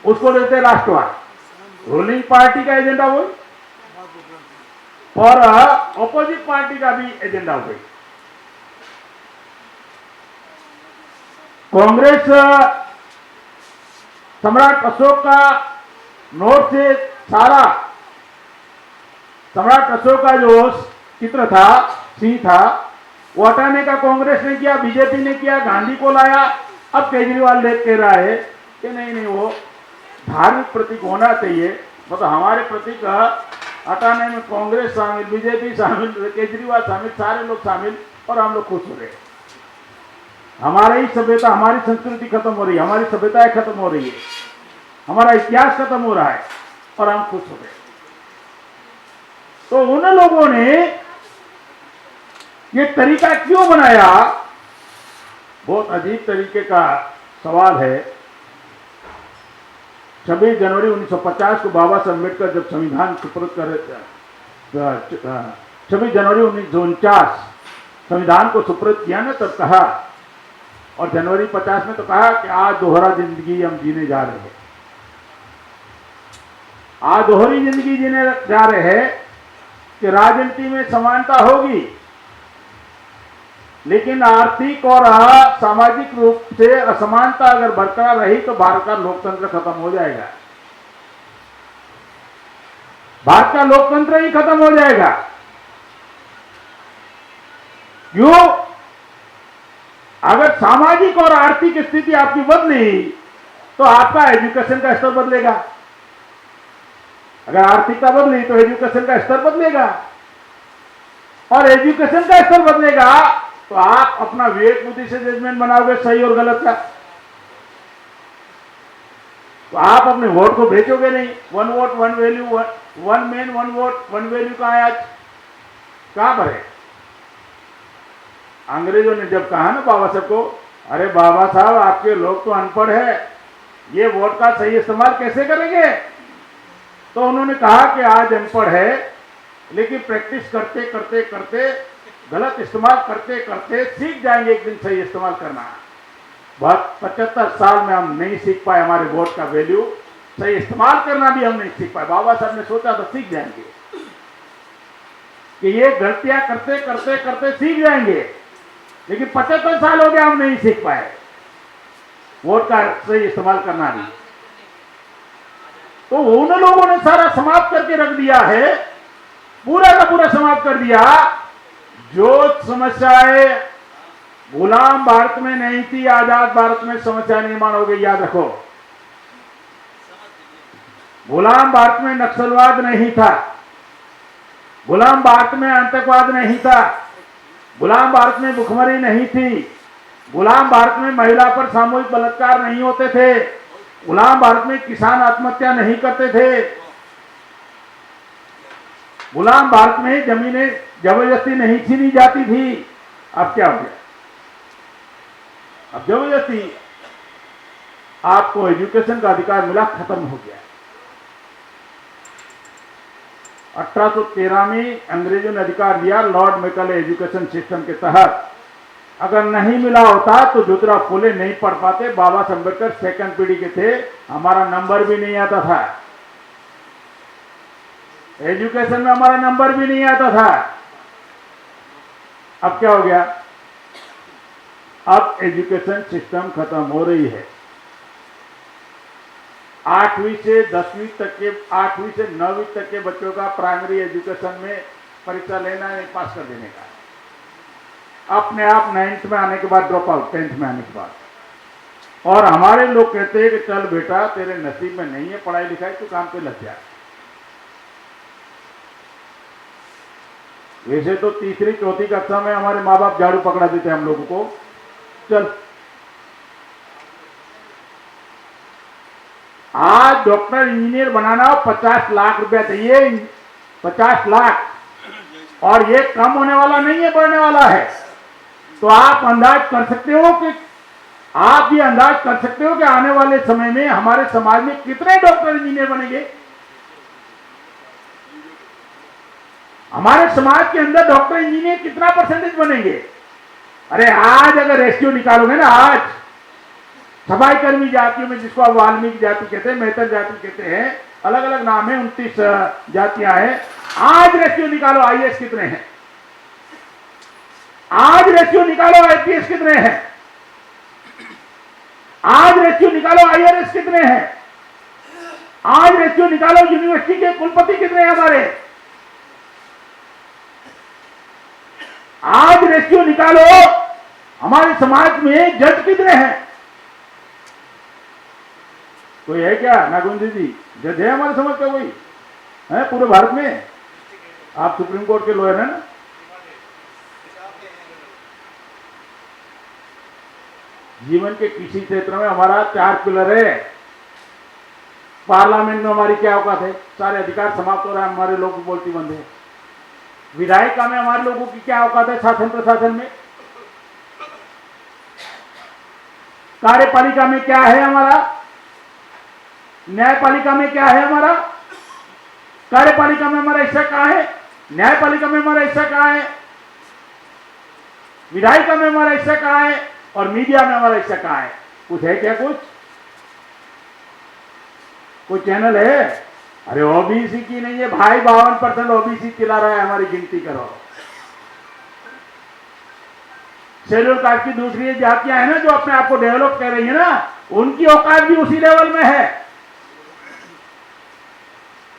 उसको देते हैं राष्ट्रवाद। रूलिंग पार्टी का एजेंडा वो और अपोजिट पार्टी का भी एजेंडा हो गई। कांग्रेस सम्राट अशोक का नोट से सारा, सम्राट अशोक का जो चित्र था, सिंह था, वो हटाने का कांग्रेस ने किया, बीजेपी ने किया, गांधी को लाया। अब केजरीवाल कह रहा है कि नहीं, वो धार्मिक प्रतीक होना चाहिए। मतलब हमारे प्रतीक हटाने में कांग्रेस शामिल, बीजेपी शामिल, केजरीवाल शामिल, सारे लोग शामिल, और हम लोग खुश हो रहे। हमारी सभ्यता, हमारी संस्कृति खत्म हो रही है, हमारी सभ्यताएं खत्म हो रही है, हमारा इतिहास खत्म हो रहा है, और हम खुश हो रहे। तो उन लोगों ने ये तरीका क्यों बनाया? बहुत अजीब तरीके का सवाल है। 26 जनवरी 1950 को बाबा साहब अम्बेडकर जब संविधान सुपुर्द कर 26 जनवरी 1949 संविधान को सुपुर्द किया ना, तब कहा, और जनवरी 50 में तो कहा कि आज दोहरा जिंदगी हम जीने जा रहे हैं। आज दोहरी जिंदगी जीने जा रहे हैं कि राजनीति में समानता होगी, लेकिन आर्थिक और सामाजिक रूप से असमानता अगर बरकरार रही तो भारत का लोकतंत्र खत्म हो जाएगा। भारत का लोकतंत्र ही खत्म हो जाएगा। क्यों? अगर सामाजिक और आर्थिक स्थिति आपकी बदली तो आपका एजुकेशन का स्तर बदलेगा। अगर आर्थिकता बदली तो एजुकेशन का स्तर बदलेगा, और एजुकेशन का स्तर बदलेगा तो आप अपना विवेक बुद्धि से जजमेंट बनाओगे सही और गलत का। तो आप अपने वोट को बेचोगे नहीं। 1 vote 1 value, 1 man 1 vote 1 value का है आज, कहां पर है? अंग्रेजों ने जब कहा ना बाबा साहब को, अरे बाबा साहब आपके लोग तो अनपढ़ है, ये वोट का सही इस्तेमाल कैसे करेंगे? तो उन्होंने कहा कि आज अनपढ़ है, लेकिन प्रैक्टिस करते करते करते, गलत इस्तेमाल करते करते सीख जाएंगे एक दिन सही इस्तेमाल करना। बहुत 75 साल में हम नहीं सीख पाए, हमारे वोट का वैल्यू सही इस्तेमाल करना भी हम नहीं सीख पाए। बाबा साहब ने सोचा तो सीख जाएंगे कि ये गलतियां करते करते करते सीख जाएंगे, लेकिन 75 साल हो गया हम नहीं सीख पाए वोट का सही इस्तेमाल करना भी। तो उन लोगों ने सारा समाप्त करके रख दिया है, पूरा का पूरा समाप्त कर दिया। जो समस्याएं गुलाम भारत में नहीं थी, आजाद भारत में समस्या निर्माण हो गई। याद रखो, गुलाम भारत में नक्सलवाद नहीं था, गुलाम भारत में आतंकवाद नहीं था, गुलाम भारत में भुखमरी नहीं थी, गुलाम भारत में महिला पर सामूहिक बलात्कार नहीं होते थे, गुलाम भारत में किसान आत्महत्या नहीं करते थे। गुलाम भारत में जमीनें जबरदस्ती नहीं छीनी जाती थी। अब क्या हो गया? अब जबरदस्ती आपको एजुकेशन का अधिकार मिला, खत्म हो गया। 1813 में अंग्रेजों ने अधिकार दिया लॉर्ड मैकाले एजुकेशन सिस्टम के तहत। अगर नहीं मिला होता तो ज्योतिराव फुले नहीं पढ़ पाते। बाबा साहब अम्बेडकर सेकंड पीढ़ी के थे, हमारा नंबर भी नहीं आता था एजुकेशन में, हमारा नंबर भी नहीं आता था। अब क्या हो गया? अब एजुकेशन सिस्टम खत्म हो रही है। 8वीं से 10वीं तक के, 8वीं से 9वीं तक के बच्चों का प्राइमरी एजुकेशन में परीक्षा लेना है, पास कर देने का, अपने आप 9th में आने के बाद ड्रॉप आउट, 10th में आने के बाद। और हमारे लोग कहते हैं कि चल बेटा तेरे नसीब में नहीं है पढ़ाई लिखाई, तू काम पे लग जा। वैसे तो तीसरी चौथी कक्षा में हमारे माँ बाप झाड़ू पकड़ा देते हैं हम लोगों को, चल। आज डॉक्टर इंजीनियर बनाना हो 50 लाख रुपया चाहिए, 50 लाख, और ये कम होने वाला नहीं है, बढ़ने वाला है। तो आप अंदाज कर सकते हो कि, आप ये अंदाज कर सकते हो कि आने वाले समय में हमारे समाज में कितने डॉक्टर इंजीनियर बनेंगे। हमारे समाज के अंदर डॉक्टर इंजीनियर कितना परसेंटेज बनेंगे? अरे आज अगर रेशियो निकालोगे ना, आज सफाई कर्मी जातियों में, जिसको आप वाल्मीकि जाति कहते हैं, मेहतर जाति कहते हैं, अलग अलग नाम है, 29 जातियां हैं। आज रेशियो निकालो आईएएस कितने हैं, आज रेशियो निकालो आईपीएस कितने हैं, आज रेशियो निकालो आईआरएस कितने हैं, आज रेशियो निकालो यूनिवर्सिटी के कुलपति कितने हैं हमारे, आज रेशियो निकालो हमारे समाज में जज कितने हैं। कोई है क्या नागुंजी जी? जज है हमारे समाज का कोई है पूरे भारत में? आप सुप्रीम कोर्ट के लॉयर हैं ना? जीवन के किसी क्षेत्र में हमारा 4 पिलर है। पार्लियामेंट में हमारी क्या औकात है? सारे अधिकार समाप्त हो रहा है, हमारे लोग बोलती बंद है। विधायिका में हमारे लोगों की क्या औकात है? शासन प्रशासन में। कार्यपालिका में क्या है हमारा? न्यायपालिका में क्या है हमारा? कार्यपालिका में हमारा हिस्सा कहां है? न्यायपालिका में हमारा हिस्सा कहां है? विधायिका में हमारा हिस्सा कहां है? और मीडिया में हमारा हिस्सा कहां है? कुछ है क्या? कुछ कोई चैनल है? अरे ओबीसी की नहीं है भाई, 52% ओबीसी चिल्ला रहा है, हमारी गिनती करो। शेड्यूल कास्ट की दूसरी जातियां हैं ना जो अपने आप को डेवलप कर रही है ना, उनकी औकात भी उसी लेवल में है।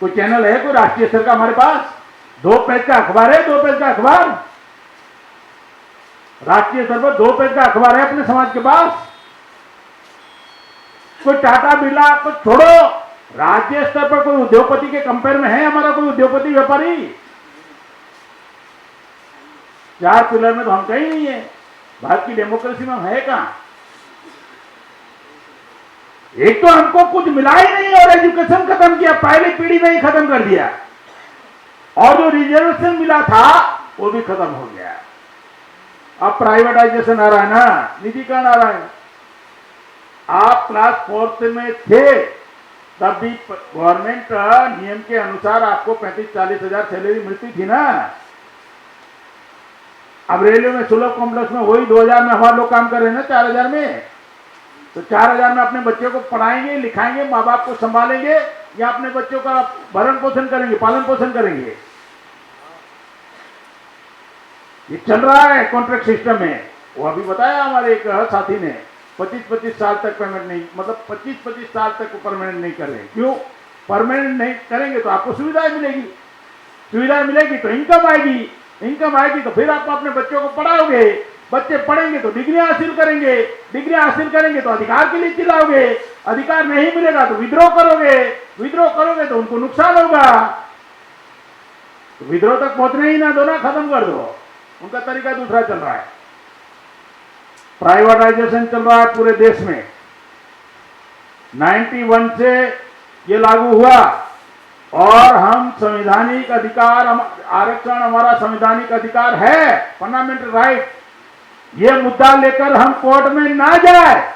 कोई चैनल है, कोई राष्ट्रीय स्तर का हमारे पास? 2 पेज का अखबार है, 2 पेज का अखबार, राष्ट्रीय स्तर पर 2 पेज का अखबार है अपने समाज के पास। कोई टाटा बिरला को छोड़ो, राज्य स्तर पर कोई उद्योगपति के कंपेयर में है हमारा कोई उद्योगपति व्यापारी? 4 पिलर में तो हम कहीं नहीं है। भारत की डेमोक्रेसी में हम है कहां? एक तो हमको कुछ मिला ही नहीं और एजुकेशन खत्म किया, पहली पीढ़ी में ही खत्म कर दिया, और जो रिजर्वेशन मिला था वो भी खत्म हो गया। अब प्राइवेटाइजेशन आ रहा है ना, निजीकरण आ रहा है। आप क्लास 4th में थे तब भी गवर्नमेंट नियम के अनुसार आपको 35-40 हजार सैलरी मिलती थी ना। अब रेलवे में सुलभ कॉम्प्लेक्स में वही 2000 में हमारे लोग काम कर रहे हैं ना, 4000 में। तो 4000 में अपने बच्चों को पढ़ाएंगे, लिखाएंगे, माँ बाप को संभालेंगे, या अपने बच्चों का भरण पोषण करेंगे, पालन पोषण करेंगे? ये चल रहा है कॉन्ट्रैक्ट सिस्टम में। वो अभी बताया हमारे एक साथी ने, 25-25 साल तक पेमेंट नहीं, मतलब 25-25 साल तक परमानेंट नहीं कर रहे। क्यों परमानेंट नहीं करेंगे? तो आपको सुविधाएं मिलेगी, सुविधाएं मिलेगी तो इनकम आएगी, इनकम आएगी तो फिर आप अपने बच्चों को पढ़ाओगे, बच्चे पढ़ेंगे तो डिग्रियां हासिल करेंगे, डिग्रियां हासिल करेंगे तो अधिकार के लिए चिल्लाओगे, अधिकार नहीं मिलेगा तो विद्रोह करोगे, विद्रोह करोगे तो उनको नुकसान होगा। तो विद्रोह तक पहुंचने ही ना दो ना, खत्म कर दो। उनका तरीका दूसरा चल रहा है। प्राइवेटाइजेशन चल रहा है पूरे देश में। 91 से ये लागू हुआ और हम संवैधानिक अधिकार, आरक्षण हमारा संवैधानिक अधिकार है, फंडामेंटल राइट। ये मुद्दा लेकर हम कोर्ट में ना जाए,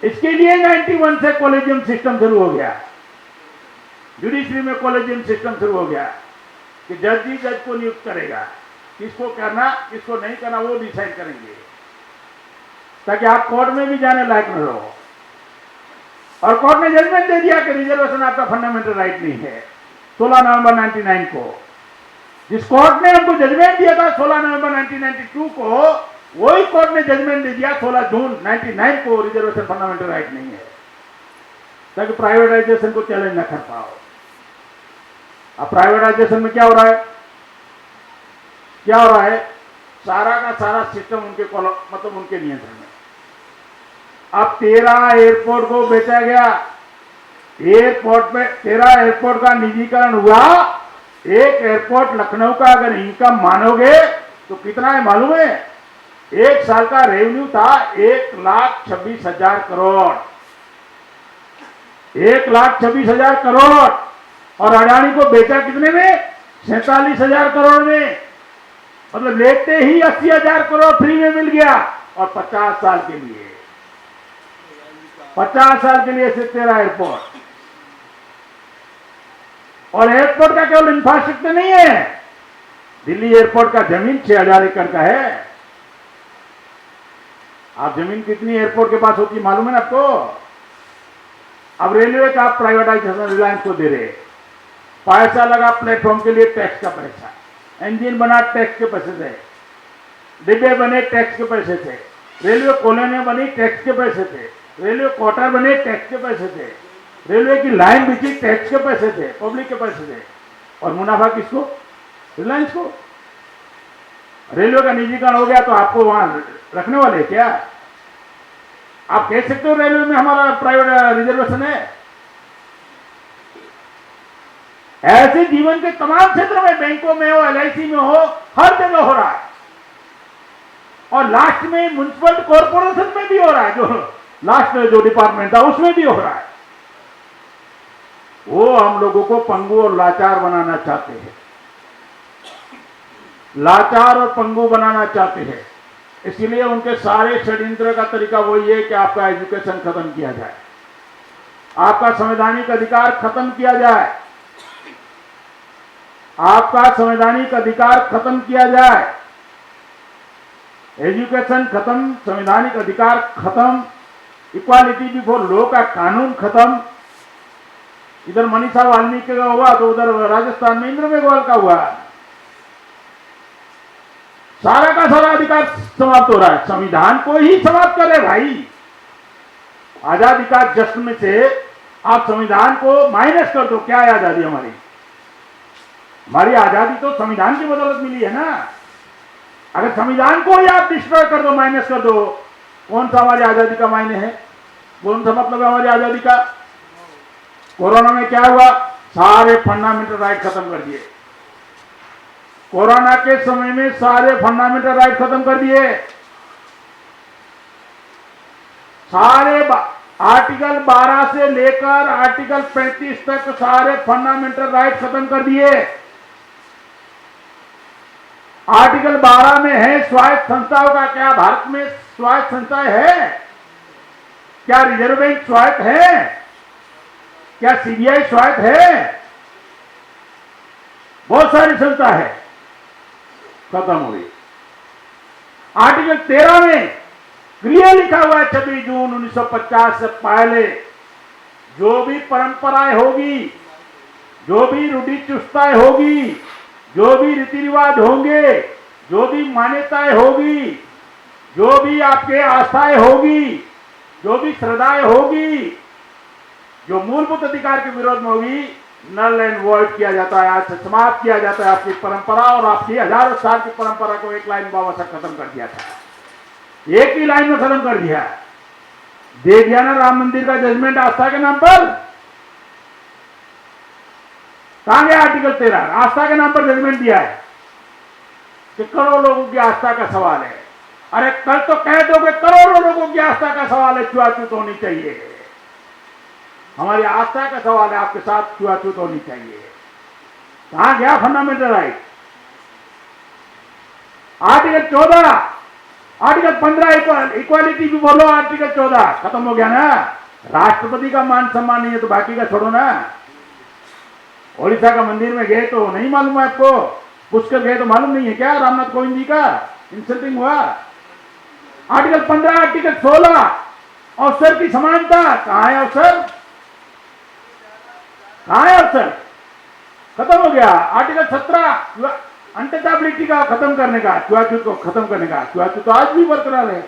इसके लिए 91 से कॉलेजियम सिस्टम शुरू हो गया। जुडिशरी में कॉलेजियम सिस्टम शुरू हो गया कि जज ही जज को नियुक्त करेगा, किसको करना किसको नहीं करना वो डिसाइड करेंगे, ताकि आप कोर्ट में भी जाने लायक न रहो। और कोर्ट ने जजमेंट दे दिया कि रिजर्वेशन आपका फंडामेंटल राइट नहीं है 16 नवंबर 1999 को। जिस कोर्ट ने हमको जजमेंट दिया था 16 नवंबर 1992 को, वही कोर्ट ने जजमेंट दे दिया 16 जून 1999 को रिजर्वेशन फंडामेंटल राइट नहीं है, ताकि प्राइवेटाइजेशन को चैलेंज न कर पाओ। अब प्राइवेटाइजेशन में क्या हो रहा है, क्या हो रहा है, सारा का सारा सिस्टम उनके मतलब उनके नियंत्रण में। अब 13 एयरपोर्ट को बेचा गया, एयरपोर्ट में 13 एयरपोर्ट का निजीकरण हुआ। एक एयरपोर्ट लखनऊ का अगर इनकम मानोगे तो कितना है मालूम है? एक साल का रेवेन्यू था 1,26,000 करोड़, 1,26,000 करोड़। और अडानी को बेचा कितने में? 47,000 करोड़ में। मतलब लेते ही 80,000 करोड़ फ्री में मिल गया। और 50 साल के लिए, 50 साल के लिए सिर्फ 13 एयरपोर्ट। और एयरपोर्ट का केवल इंफ्रास्ट्रक्चर नहीं है, दिल्ली एयरपोर्ट का जमीन 6,000 एकड़ का है। आप जमीन कितनी एयरपोर्ट के पास होती मालूम है ना आपको? अब रेलवे का आप प्राइवेटाइजेशन रिलायंस को दे रहे, पैसा लगा प्लेटफॉर्म के लिए टैक्स का पैसा, इंजन बना टैक्स के पैसे से, डिब्बे बने टैक्स के पैसे थे, रेलवे कॉलोनियां बनी टैक्स के पैसे थे, रेलवे क्वार्टर बने टैक्स के पैसे थे, रेलवे की लाइन बिछी टैक्स के पैसे थे, पब्लिक के पैसे थे। और मुनाफा किसको? रिलायंस को। रेलवे का निजीकरण हो गया तो आपको वहां रखने वाले क्या? आप कह सकते हो रेलवे में हमारा प्राइवेट रिजर्वेशन है? ऐसे जीवन के तमाम क्षेत्रों में, बैंकों में हो, LIC में हो, हर जगह हो रहा है। और लास्ट में म्युनिसिपल कॉर्पोरेशन में भी हो रहा है, जो लास्ट में जो डिपार्टमेंट था उसमें भी हो रहा है। वो हम लोगों को पंगु और लाचार बनाना चाहते हैं, लाचार और पंगु बनाना चाहते हैं। इसलिए उनके सारे षड्यंत्र का तरीका वही है कि आपका एजुकेशन खत्म किया जाए, आपका संवैधानिक अधिकार खत्म किया जाए, आपका संवैधानिक अधिकार खत्म किया जाए। एजुकेशन खत्म, संवैधानिक अधिकार खत्म, इक्वालिटी बिफोर लॉ का कानून खत्म। इधर मनीषा वाल्मीकि का हुआ तो उधर राजस्थान में इंद्र मेघवाल का हुआ। सारा का सारा अधिकार समाप्त हो रहा है, संविधान को ही समाप्त करे भाई। आजादी का जश्न में से आप संविधान को माइनस कर दो, क्या है आजादी हमारी? हमारी आजादी तो संविधान की बदौलत मिली है ना। अगर संविधान को ही आप डिस्ट्रॉय कर दो, माइनस कर दो, कौन सा हमारी आजादी का मायने है? कौन सा मतलब है हमारी आजादी का? कोरोना में क्या हुआ? सारे फंडामेंटल राइट खत्म कर दिए। कोरोना के समय में सारे फंडामेंटल राइट खत्म कर दिए। सारे आर्टिकल 12 से लेकर आर्टिकल 35 तक सारे फंडामेंटल राइट खत्म कर दिए। आर्टिकल 12 में है स्वायत्त संस्थाओं का। क्या भारत में स्वायत्त संस्थाएं है? क्या रिजर्व बैंक स्वायत्त है? क्या CBI स्वायत्त है? बहुत सारी संस्था है, खत्म हुई। आर्टिकल 13 में क्लियर लिखा हुआ है 26 जून 1950 से पहले जो भी परंपराएं होगी, जो भी रूढ़ि चुस्ताएं होगी, जो भी रीति रिवाज होंगे, जो भी मान्यताएं होगी, जो भी आपके आस्थाएं होगी, जो भी श्रद्धाएं होगी, जो मूलभूत अधिकार के विरोध में होगी, नल एंड वॉइड किया जाता है। आज से समाप्त किया जाता है आपकी परंपरा और आपकी हजारों साल की परंपरा को एक लाइन बाबा साहब खत्म कर दिया था, एक ही लाइन में खत्म कर दिया। दे दिया ना राम मंदिर का जजमेंट आस्था के नाम पर। कहां गया आर्टिकल 13? आस्था के नाम पर जजमेंट दिया है कि करोड़ों लोगों की आस्था का सवाल है। अरे कल तो कह दो कि करोड़ों लोगों की आस्था का सवाल है, छुआछूत होनी चाहिए। हमारी आस्था का सवाल है, आपके साथ छुआछूत होनी चाहिए। कहां गया fundamental right? Article 14, article 15 equality भी बोलो, आर्टिकल 14 खत्म हो गया ना। राष्ट्रपति का मान सम्मान नहीं है तो बाकी का छोड़ो ना। ओडिशा का मंदिर में गए तो नहीं मालूम है आपको? पुष्कर गए तो मालूम नहीं है क्या? रामनाथ कोविंद जी का इंसल्टिंग हुआ। आर्टिकल 15, आर्टिकल 16 अवसर की समानता, कहां है अवसर? कहां है अवसर? खत्म हो गया। आर्टिकल 17 अनटचेबिलिटी का खत्म करने का, छुआछूत को खत्म करने का। छुआछूत तो आज भी बरकरार है।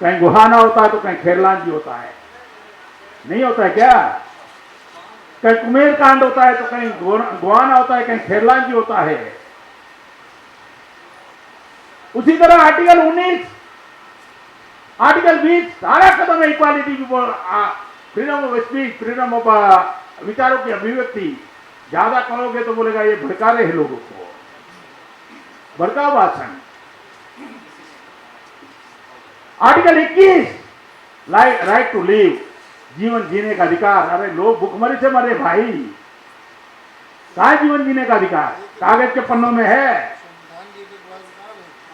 कहीं गुहाना होता है तो कहीं खेरलांजी होता है, नहीं होता है क्या? कहीं कुमेर कांड होता है तो कहीं गुहाना होता है, कहीं खेरलांजी होता है। उसी तरह आर्टिकल 19, आर्टिकल 20 सारा खत्म है। Equality, freedom of speech, freedom of विचारों की अभिव्यक्ति। ज्यादा कहोगे तो बोलेगा ये भड़का रहे हैं लोगों को, भड़काऊ भाषण। आर्टिकल 21 राइट टू लिव, जीवन जीने का अधिकार। अरे लोग भूखमरी से मरे भाई, कहां है जीवन जीने का अधिकार? कागज के पन्नों में है।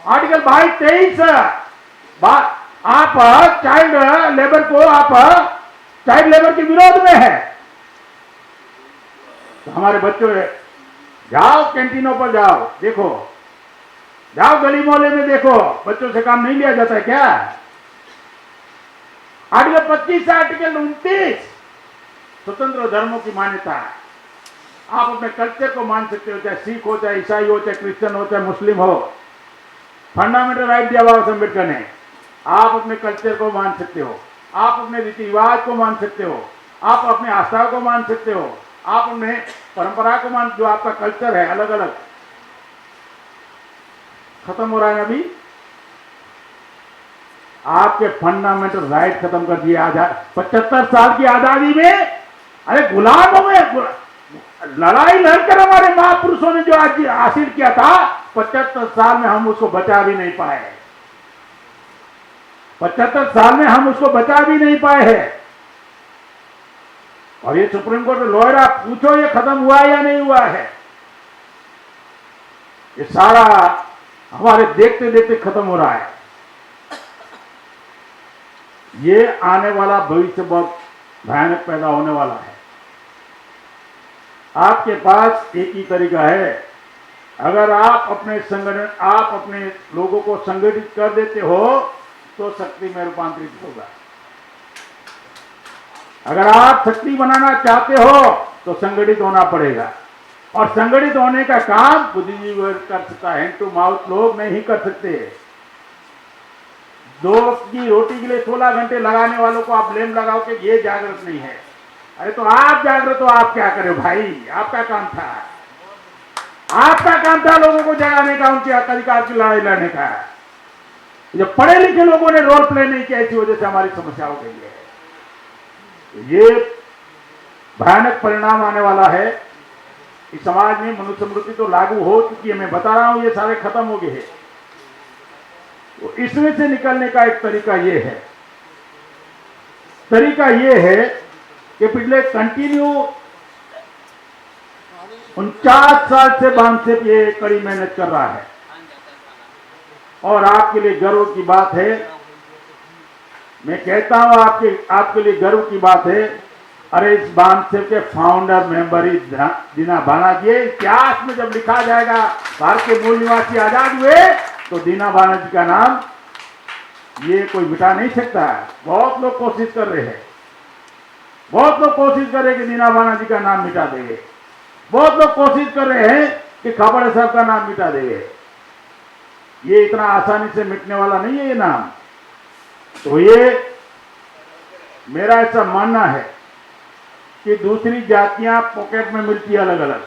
आर्टिकल 22-23 आप चाइल्ड लेबर को, आप चाइल्ड लेबर के विरोध में है। तो हमारे बच्चों, जाओ कैंटीनों पर जाओ, देखो, जाओ गली मोहल्ले में देखो, बच्चों से काम नहीं लिया जाता है क्या? आर्टिकल 25 से आर्टिकल 29 स्वतंत्र धर्मों की मान्यता। आप अपने कल्चर को मान सकते हो, चाहे सिख हो, चाहे ईसाई हो, चाहे क्रिश्चियन हो, चाहे मुस्लिम हो। फंडामेंटल राइट दिया बाबा साहब अम्बेडकर ने। आप अपने कल्चर को मान सकते हो, आप अपने रीति रिवाज को मान सकते हो, आप अपने आस्थाओं को मान सकते हो, आप अपने परंपरा को मान, जो आपका कल्चर है अलग अलग। खत्म हो रहा है अभी। आपके फंडामेंटल राइट खत्म कर दिए। 75 साल की आजादी में, अरे गुलामों में लड़ाई लड़कर हमारे महापुरुषों ने जो आज हासिल किया था, 75 साल में हम उसको बचा भी नहीं पाए। 75 साल में हम उसको बचा भी नहीं पाए हैं। और ये सुप्रीम कोर्ट लॉयर, आप पूछो ये खत्म हुआ या नहीं हुआ है? ये सारा हमारे देखते देखते खत्म हो रहा है। ये आने वाला भविष्य बहुत भयानक पैदा होने वाला है। आपके पास एक ही तरीका है, अगर आप अपने संगठन, आप अपने लोगों को संगठित कर देते हो तो शक्ति में रूपांतरित होगा। अगर आप शक्ति बनाना चाहते हो तो संगठित होना पड़ेगा। और संगठित होने का काम बुद्धिजीवी कर सकता है, हैंड टू माउथ लोग नहीं कर सकते। 2 वक्त की रोटी के लिए 16 घंटे लगाने वालों को आप ब्लेम लगाओ कि ये जागृत नहीं है। अरे तो आप जागृत हो, आप क्या करो भाई? आपका काम था, आपका काम था लोगों को जगाने का, उनके हक अधिकार की लड़ाई लड़ने का। जब पढ़े लिखे लोगों ने रोल प्ले नहीं किया, इसी वजह से हमारी समस्या हो गई है। ये भयानक परिणाम आने वाला है। इस समाज में मनुस्मृति तो लागू हो चुकी है, मैं बता रहा हूं, ये सारे खत्म हो गए हैं। तो इसमें से निकलने का एक तरीका ये है, तरीका ये है कि पिछले कंटिन्यू 49 साल से बांसेप ये कड़ी मेहनत कर रहा है। और आपके लिए गर्व की बात है, मैं कहता हूं आपके लिए गर्व की बात है। अरे इस बांसेप के फाउंडर मेंबर ही दीना बानाजी। इतिहास में जब लिखा जाएगा भारत के मूल निवासी आजाद हुए तो दीना बानाजी का नाम ये कोई मिटा नहीं सकता। बहुत लोग कोशिश कर रहे हैं, बहुत लोग कोशिश कर रहे हैं कि दीना बानाजी का नाम मिटा देंगे। बहुत लोग कोशिश कर रहे हैं कि खाबड़े साहब का नाम मिटा देंगे। ये इतना आसानी से मिटने वाला नहीं है ये नाम। तो ये मेरा ऐसा मानना है कि दूसरी जातियां पॉकेट में मिलती है, अलग अलग,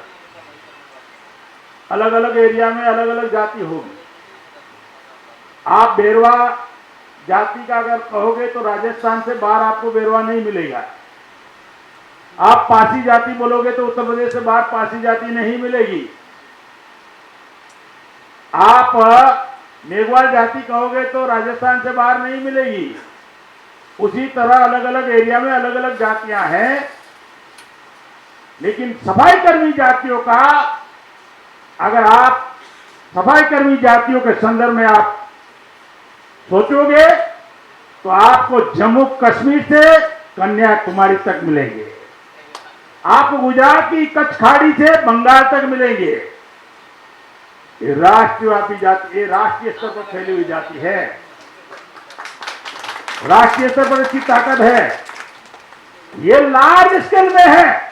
अलग अलग एरिया में अलग अलग जाति होगी। आप बेरवा जाति का अगर कहोगे तो राजस्थान से बाहर आपको बेरवा नहीं मिलेगा। आप पासी जाति बोलोगे तो उत्तर प्रदेश से बाहर पासी जाति नहीं मिलेगी। आप मेघवाल जाति कहोगे तो राजस्थान से बाहर नहीं मिलेगी। उसी तरह अलग अलग एरिया में अलग अलग जातियां हैं। लेकिन सफाई कर्मी जातियों का, अगर आप सफाई कर्मी जातियों के संदर्भ में आप सोचोगे तो आपको जम्मू कश्मीर से कन्याकुमारी तक मिलेंगे, आपको गुजरात की कच्छ खाड़ी से बंगाल तक मिलेंगे। ये राष्ट्रव्यापी जाति, ये राष्ट्रीय स्तर पर फैली हुई जाति है, राष्ट्रीय स्तर पर इसकी ताकत है। ये लार्ज स्केल में है,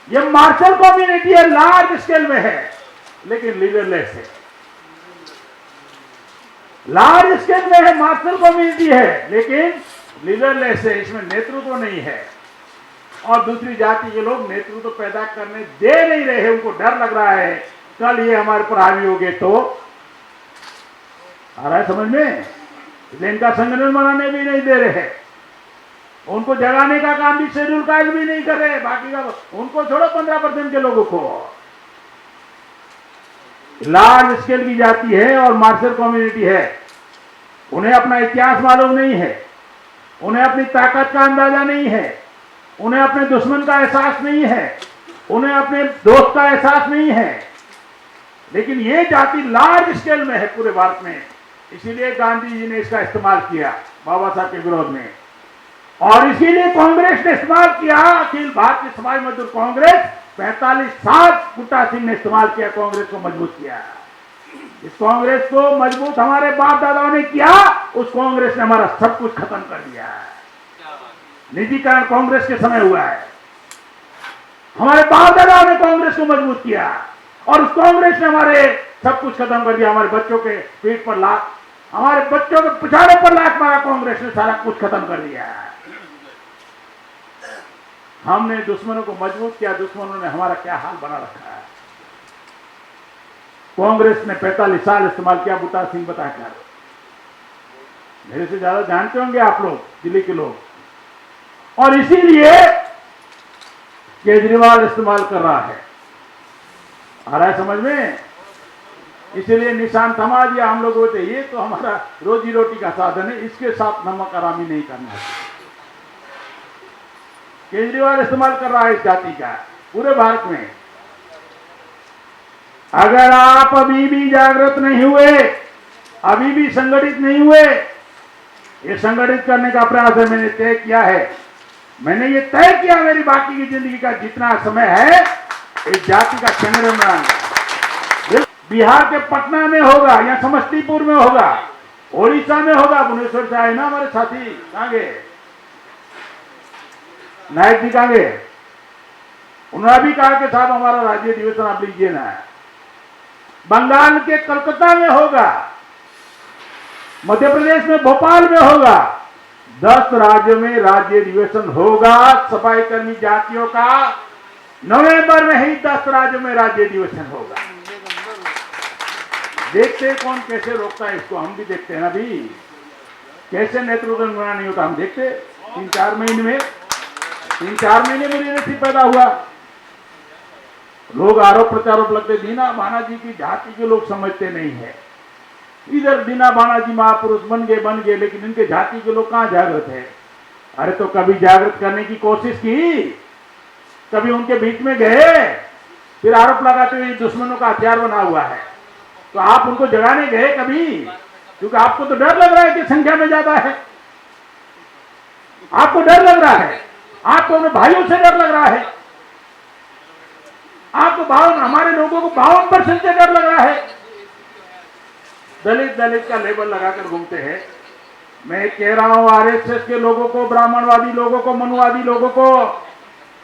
ये मार्शल कम्युनिटी है, लार्ज स्केल में है, लेकिन लीडरलेस है। लार्ज स्केल में है, मार्शल कम्युनिटी है, लेकिन लीडरलेस है, इसमें नेतृत्व नहीं है। और दूसरी जाति के लोग नेतृत्व पैदा करने दे नहीं रहे हैं, उनको डर लग रहा है कल ये हमारे पर हावी हो गए तो। आ रहा है समझ में? इसलिए इनका संगठन बनाने भी नहीं दे रहे, उनको जगाने का काम भी शेड्यूल कास्ट भी नहीं कर रहे। बाकी का उनको छोड़ो, 15% के लोगों को। लार्ज स्केल की जाति है और मार्शल कम्युनिटी है, उन्हें अपना इतिहास मालूम नहीं है, उन्हें अपनी ताकत का अंदाजा नहीं है, उन्हें अपने दुश्मन का एहसास नहीं है, उन्हें अपने दोस्त का एहसास नहीं है। लेकिन ये जाति लार्ज स्केल में है पूरे भारत में, इसीलिए गांधी जी ने इसका इस्तेमाल किया बाबा साहब के विरोध में, और इसीलिए कांग्रेस ने इस्तेमाल किया। अखिल भारतीय समाज मजदूर कांग्रेस 45 साल बूटा सिंह ने इस्तेमाल किया, कांग्रेस को मजबूत किया। इस कांग्रेस को मजबूत हमारे बाप दादाओं ने किया, उस कांग्रेस ने हमारा सब कुछ खत्म कर दिया है। निजीकरण कांग्रेस के समय हुआ है, हमारे बाप दादाओं ने कांग्रेस को मजबूत किया, और उस कांग्रेस ने हमारे सब कुछ खत्म कर दिया। हमारे बच्चों के पीठ पर लात, हमारे बच्चों के पिछाड़े पर लात मारा, कांग्रेस ने सारा कुछ खत्म कर दिया। हमने दुश्मनों को मजबूत किया, दुश्मनों ने हमारा क्या हाल बना रखा है। कांग्रेस ने 45 साल इस्तेमाल किया बूटा सिंह बताकर। मेरे से ज्यादा जानते होंगे आप लोग, दिल्ली के लोग, और इसीलिए केजरीवाल इस्तेमाल कर रहा है। आ रहा है समझ में? इसीलिए निशान थमा दिया हम लोगों ने, ये तो हमारा रोजी रोटी का साधन है, इसके साथ नमक हरामी नहीं करना चाहिए। केजरीवाल इस्तेमाल कर रहा है इस जाति का पूरे भारत में। अगर आप अभी भी जागृत नहीं हुए, अभी भी संगठित नहीं हुए, ये संगठित करने का प्रयास है, मैंने तय किया है, मैंने ये तय किया मेरी बाकी की जिंदगी का जितना समय है इस जाति का संगठन बनाना। बिहार के पटना में होगा या समस्तीपुर में होगा, ओडिशा में होगा। भुवनेश्वर से आए ना हमारे साथी, कहां गए? नायक जी कहां गए? उन्होंने भी कहा कि साहब हमारा राज्य अधिवेशन आप लीजिए ना। बंगाल के कलकत्ता में होगा, मध्य प्रदेश में भोपाल में होगा, 10 राज्यों में राज्य अधिवेशन होगा सफाई कर्मी जातियों का। नवंबर में ही 10 राज्यों में राज्य अधिवेशन होगा। देखते हैं कौन कैसे रोकता है इसको, हम भी देखते हैं ना भी, कैसे नेतृत्व नहीं होता हम देखते। 3-4 महीने में 3-4 महीने में लीडरशिप पैदा हुआ। लोग आरोप प्रत्यारोप लगते, दीना भाना जी की जाति के लोग समझते नहीं है। इधर दीना भाना जी महापुरुष बन गए, लेकिन इनके जाति के लोग कहां जागृत है? अरे तो कभी जागृत करने की कोशिश की, कभी उनके बीच में गए, फिर आरोप लगाते हुए दुश्मनों का हथियार बना हुआ है। तो आप उनको जगाने गए कभी? क्योंकि आपको तो डर लग रहा है कि संख्या में ज्यादा है, आपको डर लग रहा है, आपको अपने भाइयों से डर लग रहा है, आपको हमारे लोगों को 52% से डर लग रहा है। दलित का लेबल लगाकर घूमते हैं। मैं कह रहा हूं आरएसएस के लोगों को, ब्राह्मणवादी लोगों को, मनुवादी लोगों को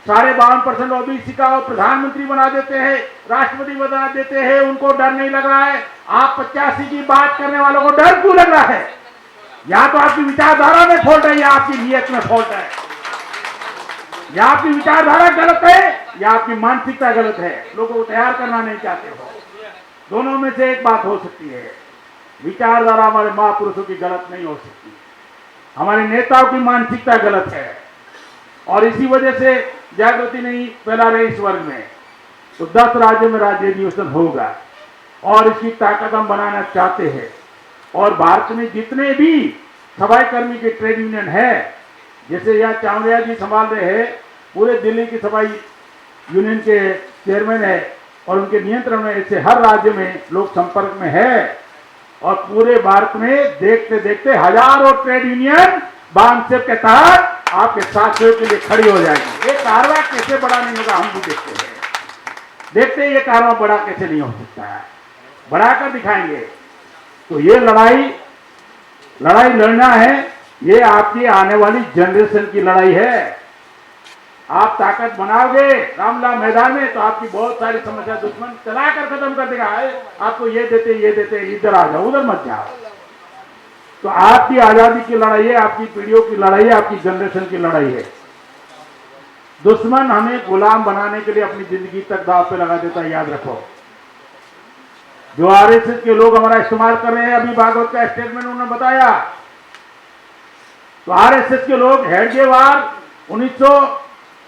52.5% ओबीसी का प्रधानमंत्री बना देते हैं, राष्ट्रपति बना देते हैं, उनको डर नहीं लग रहा है। आप 85 की बात करने वालों को डर क्यों लग रहा है? या तो आपकी विचारधारा में फॉल्ट है या आपकी नीयत में फॉल्ट है। या आपकी विचारधारा गलत है या आपकी मानसिकता गलत है, लोगों को तैयार करना नहीं चाहते हो। दोनों में से एक बात हो सकती है। विचारधारा हमारे महापुरुषों की गलत नहीं हो सकती, हमारे नेताओं की मानसिकता गलत है, और इसी वजह से जागृति नहीं फैला रही इस वर्ग में। तो 10 राज्यों में राज्य अधिवेशन होगा और इसकी ताकत हम बनाना चाहते हैं। और भारत में जितने भी सफाई कर्मी के ट्रेड यूनियन है, जैसे यहाँ चावड़िया जी संभाल रहे हैं, पूरे दिल्ली की सफाई यूनियन के चेयरमैन है और उनके नियंत्रण में ऐसे हर राज्य में लोग संपर्क में है और पूरे भारत में देखते देखते हजारों ट्रेड यूनियन बांधसेप के तहत आपके साथियों के लिए खड़ी हो जाएगी। ये कारवा कैसे बड़ा नहीं होगा हम भी देखते हैं ये कारवा बड़ा कैसे नहीं हो सकता है, बढ़ाकर दिखाएंगे। तो ये लड़ाई लड़ना है, ये आपकी आने वाली जनरेशन की लड़ाई है। आप ताकत बनाओगे रामलीला मैदान में तो आपकी बहुत सारी समस्या दुश्मन चलाकर खत्म कर देगा। आपको ये देते इधर आ जाओ उधर मत जाओ। तो आपकी आजादी की लड़ाई है, आपकी पीढ़ियों की लड़ाई है, आपकी जनरेशन की लड़ाई है। दुश्मन हमें गुलाम बनाने के लिए अपनी जिंदगी तक दांव पे लगा देता है, याद रखो। जो आरएसएस के लोग हमारा इस्तेमाल कर रहे हैं, अभी भागवत का स्टेटमेंट उन्होंने बताया। तो आरएसएस के लोग हेडगेवार 1900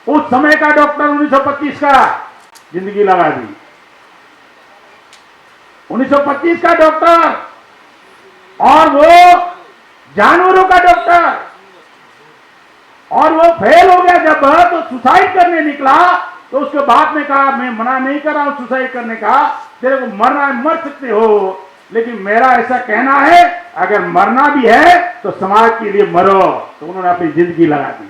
उस समय का डॉक्टर 1925 का जिंदगी लगा दी। 1925 का डॉक्टर और वो जानवरों का डॉक्टर, और वो फेल हो गया जब तो सुसाइड करने निकला तो उसके बाद में कहा मैं मना नहीं कर रहा हूं सुसाइड करने का, तेरे को मरना है मर सकते हो, लेकिन मेरा ऐसा कहना है अगर मरना भी है तो समाज के लिए मरो। तो उन्होंने अपनी जिंदगी लगा दी।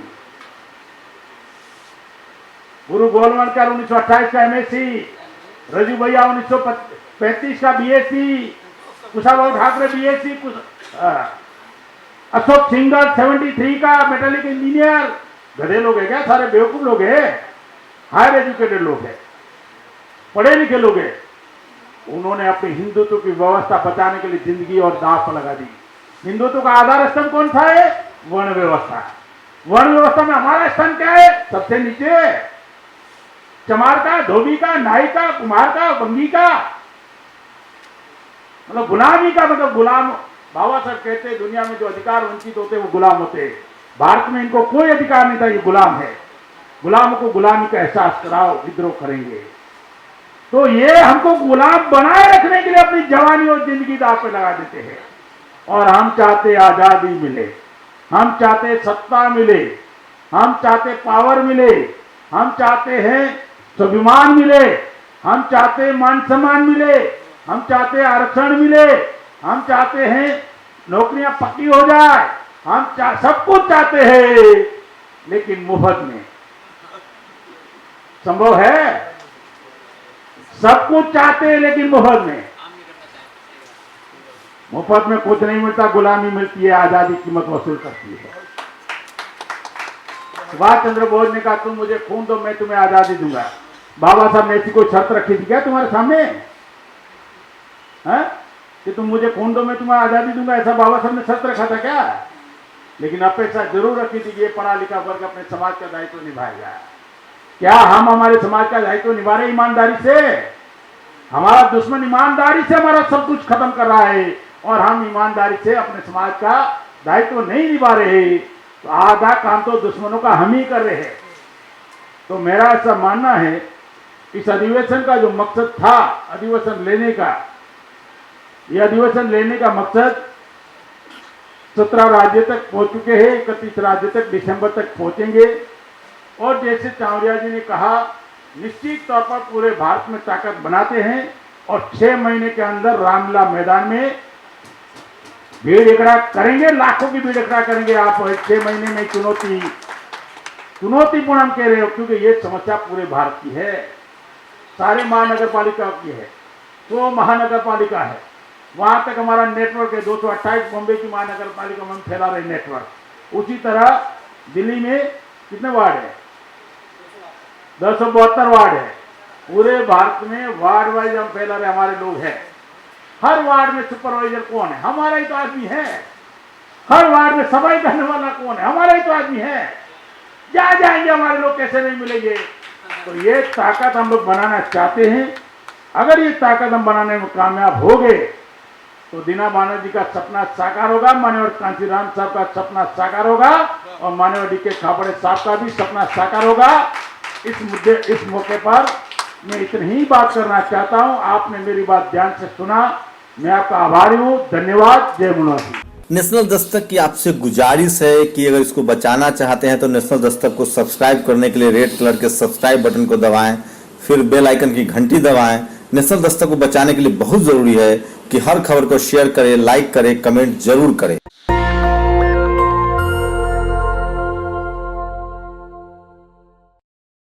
गुरु गोलवलकर 1928 का एमएससी, रजू भैया 1935 का BSc, Kushabhau Thackeray BSc, Ashok singer 73 का मेटालिक इंजीनियर। गधे लोग है क्या? सारे बेवकूफ लोग है, हायर एजुकेटेड लोग है, पढ़े लिखे लोग है। उन्होंने अपने हिंदुत्व की व्यवस्था बचाने के लिए जिंदगी और दांव पर लगा दी। हिंदुत्व का आधार स्तंभ कौन सा है? वर्ण व्यवस्था। वर्ण व्यवस्था में हमारा स्थान क्या है? सबसे नीचे। चमार का, धोबी का, नाई का, कुम्हार का, बंगी का, मतलब गुलामी का, मतलब गुलाम। बाबा साहब कहते दुनिया में जो अधिकार वंचित होते वो गुलाम होते। भारत में इनको कोई अधिकार नहीं था, ये गुलाम है। गुलाम को गुलामी का एहसास कराओ, विद्रोह करेंगे। तो ये हमको गुलाम बनाए रखने के लिए अपनी जवानी और जिंदगी दांव पे लगा देते हैं। और हम चाहते आजादी मिले, हम चाहते सत्ता मिले, हम चाहते पावर मिले, हम चाहते हैं स्वाभिमान मिले, हम चाहते मान सम्मान मिले, हम चाहते आरक्षण मिले, हम चाहते हैं नौकरियां पक्की हो जाए, हम सब कुछ चाहते हैं, लेकिन मुफ्त में। संभव है? सब कुछ चाहते हैं लेकिन मुफ्त में। मुफ्त में कुछ नहीं मिलता, गुलामी मिलती है, आजादी कीमत वसूल करती है। सुभाष चंद्र बोस ने कहा तुम मुझे खून दो मैं तुम्हें आजादी दूंगा। बाबा साहब ने ऐसी कोई शर्त रखी थी क्या तुम्हारे सामने? कि तुम मुझे खून दो मैं तुम्हें आजादी दूंगा, ऐसा बाबा साहब ने शर्त रखा था क्या? लेकिन अपेक्षा जरूर रखी थी कि ये पढ़ा लिखा वर्ग अपने समाज का दायित्व निभाएगा। क्या हम हमारे समाज का दायित्व निभा रहे ईमानदारी से? हमारा दुश्मन ईमानदारी से हमारा सब कुछ खत्म कर रहा है और हम ईमानदारी से अपने समाज का दायित्व नहीं निभा रहे, तो आधा काम तो दुश्मनों का हम ही कर रहे हैं। तो मेरा ऐसा मानना है इस अधिवेशन का जो मकसद था अधिवेशन लेने का, यह अधिवेशन लेने का मकसद 17 राज्य तक पहुंच चुके हैं, 31 राज्य तक दिसंबर तक पहुंचेंगे। और जैसे चावरिया जी ने कहा निश्चित तौर पर पूरे भारत में ताकत बनाते हैं और 6 महीने के अंदर रामलीला मैदान में भीड़ इकट्ठा करेंगे, लाखों की भीड़ इकट्ठा करेंगे। आप 6 महीने में चुनौतीपूर्ण हम कह रहे हो, क्योंकि ये समस्या पूरे भारत की है, सारे महानगर पालिका की है, 100 महानगर पालिका है, वहां तक हमारा नेटवर्क है। 228 बॉम्बे की महानगर पालिका में हम फैला रहे नेटवर्क। उसी तरह दिल्ली में कितने वार्ड है? 272 वार्ड है। पूरे भारत में वार्ड वाइज हम फैला रहे, हमारे लोग हैं। हर वार्ड में सुपरवाइजर कौन है? हमारा ही तो आदमी है। हर वार्ड में सफाई करने वाला कौन है? हमारा ही तो आदमी है। जा जाएंगे हमारे लोग, कैसे नहीं मिलेंगे? तो ये ताकत हम लोग बनाना चाहते हैं। अगर ये ताकत हम बनाने में कामयाब हो गए तो दीना बानर्जी का सपना साकार होगा, माननीय कांचीराम साहब का सपना साकार होगा और माननीय डीके खापड़े साहब का भी सपना साकार होगा। इस मौके पर मैं इतनी ही बात करना चाहता हूं। आपने मेरी बात ध्यान से सुना, मैं आपका आभारी हूं। धन्यवाद। जय मुनवासी। नेशनल दस्तक की आपसे गुजारिश है कि अगर इसको बचाना चाहते हैं तो नेशनल दस्तक को सब्सक्राइब करने के लिए रेड कलर के सब्सक्राइब बटन को दबाएं, फिर बेल आइकन की घंटी दबाएं। नेशनल दस्तक को बचाने के लिए बहुत ज़रूरी है कि हर खबर को शेयर करें, लाइक करें, कमेंट जरूर करें।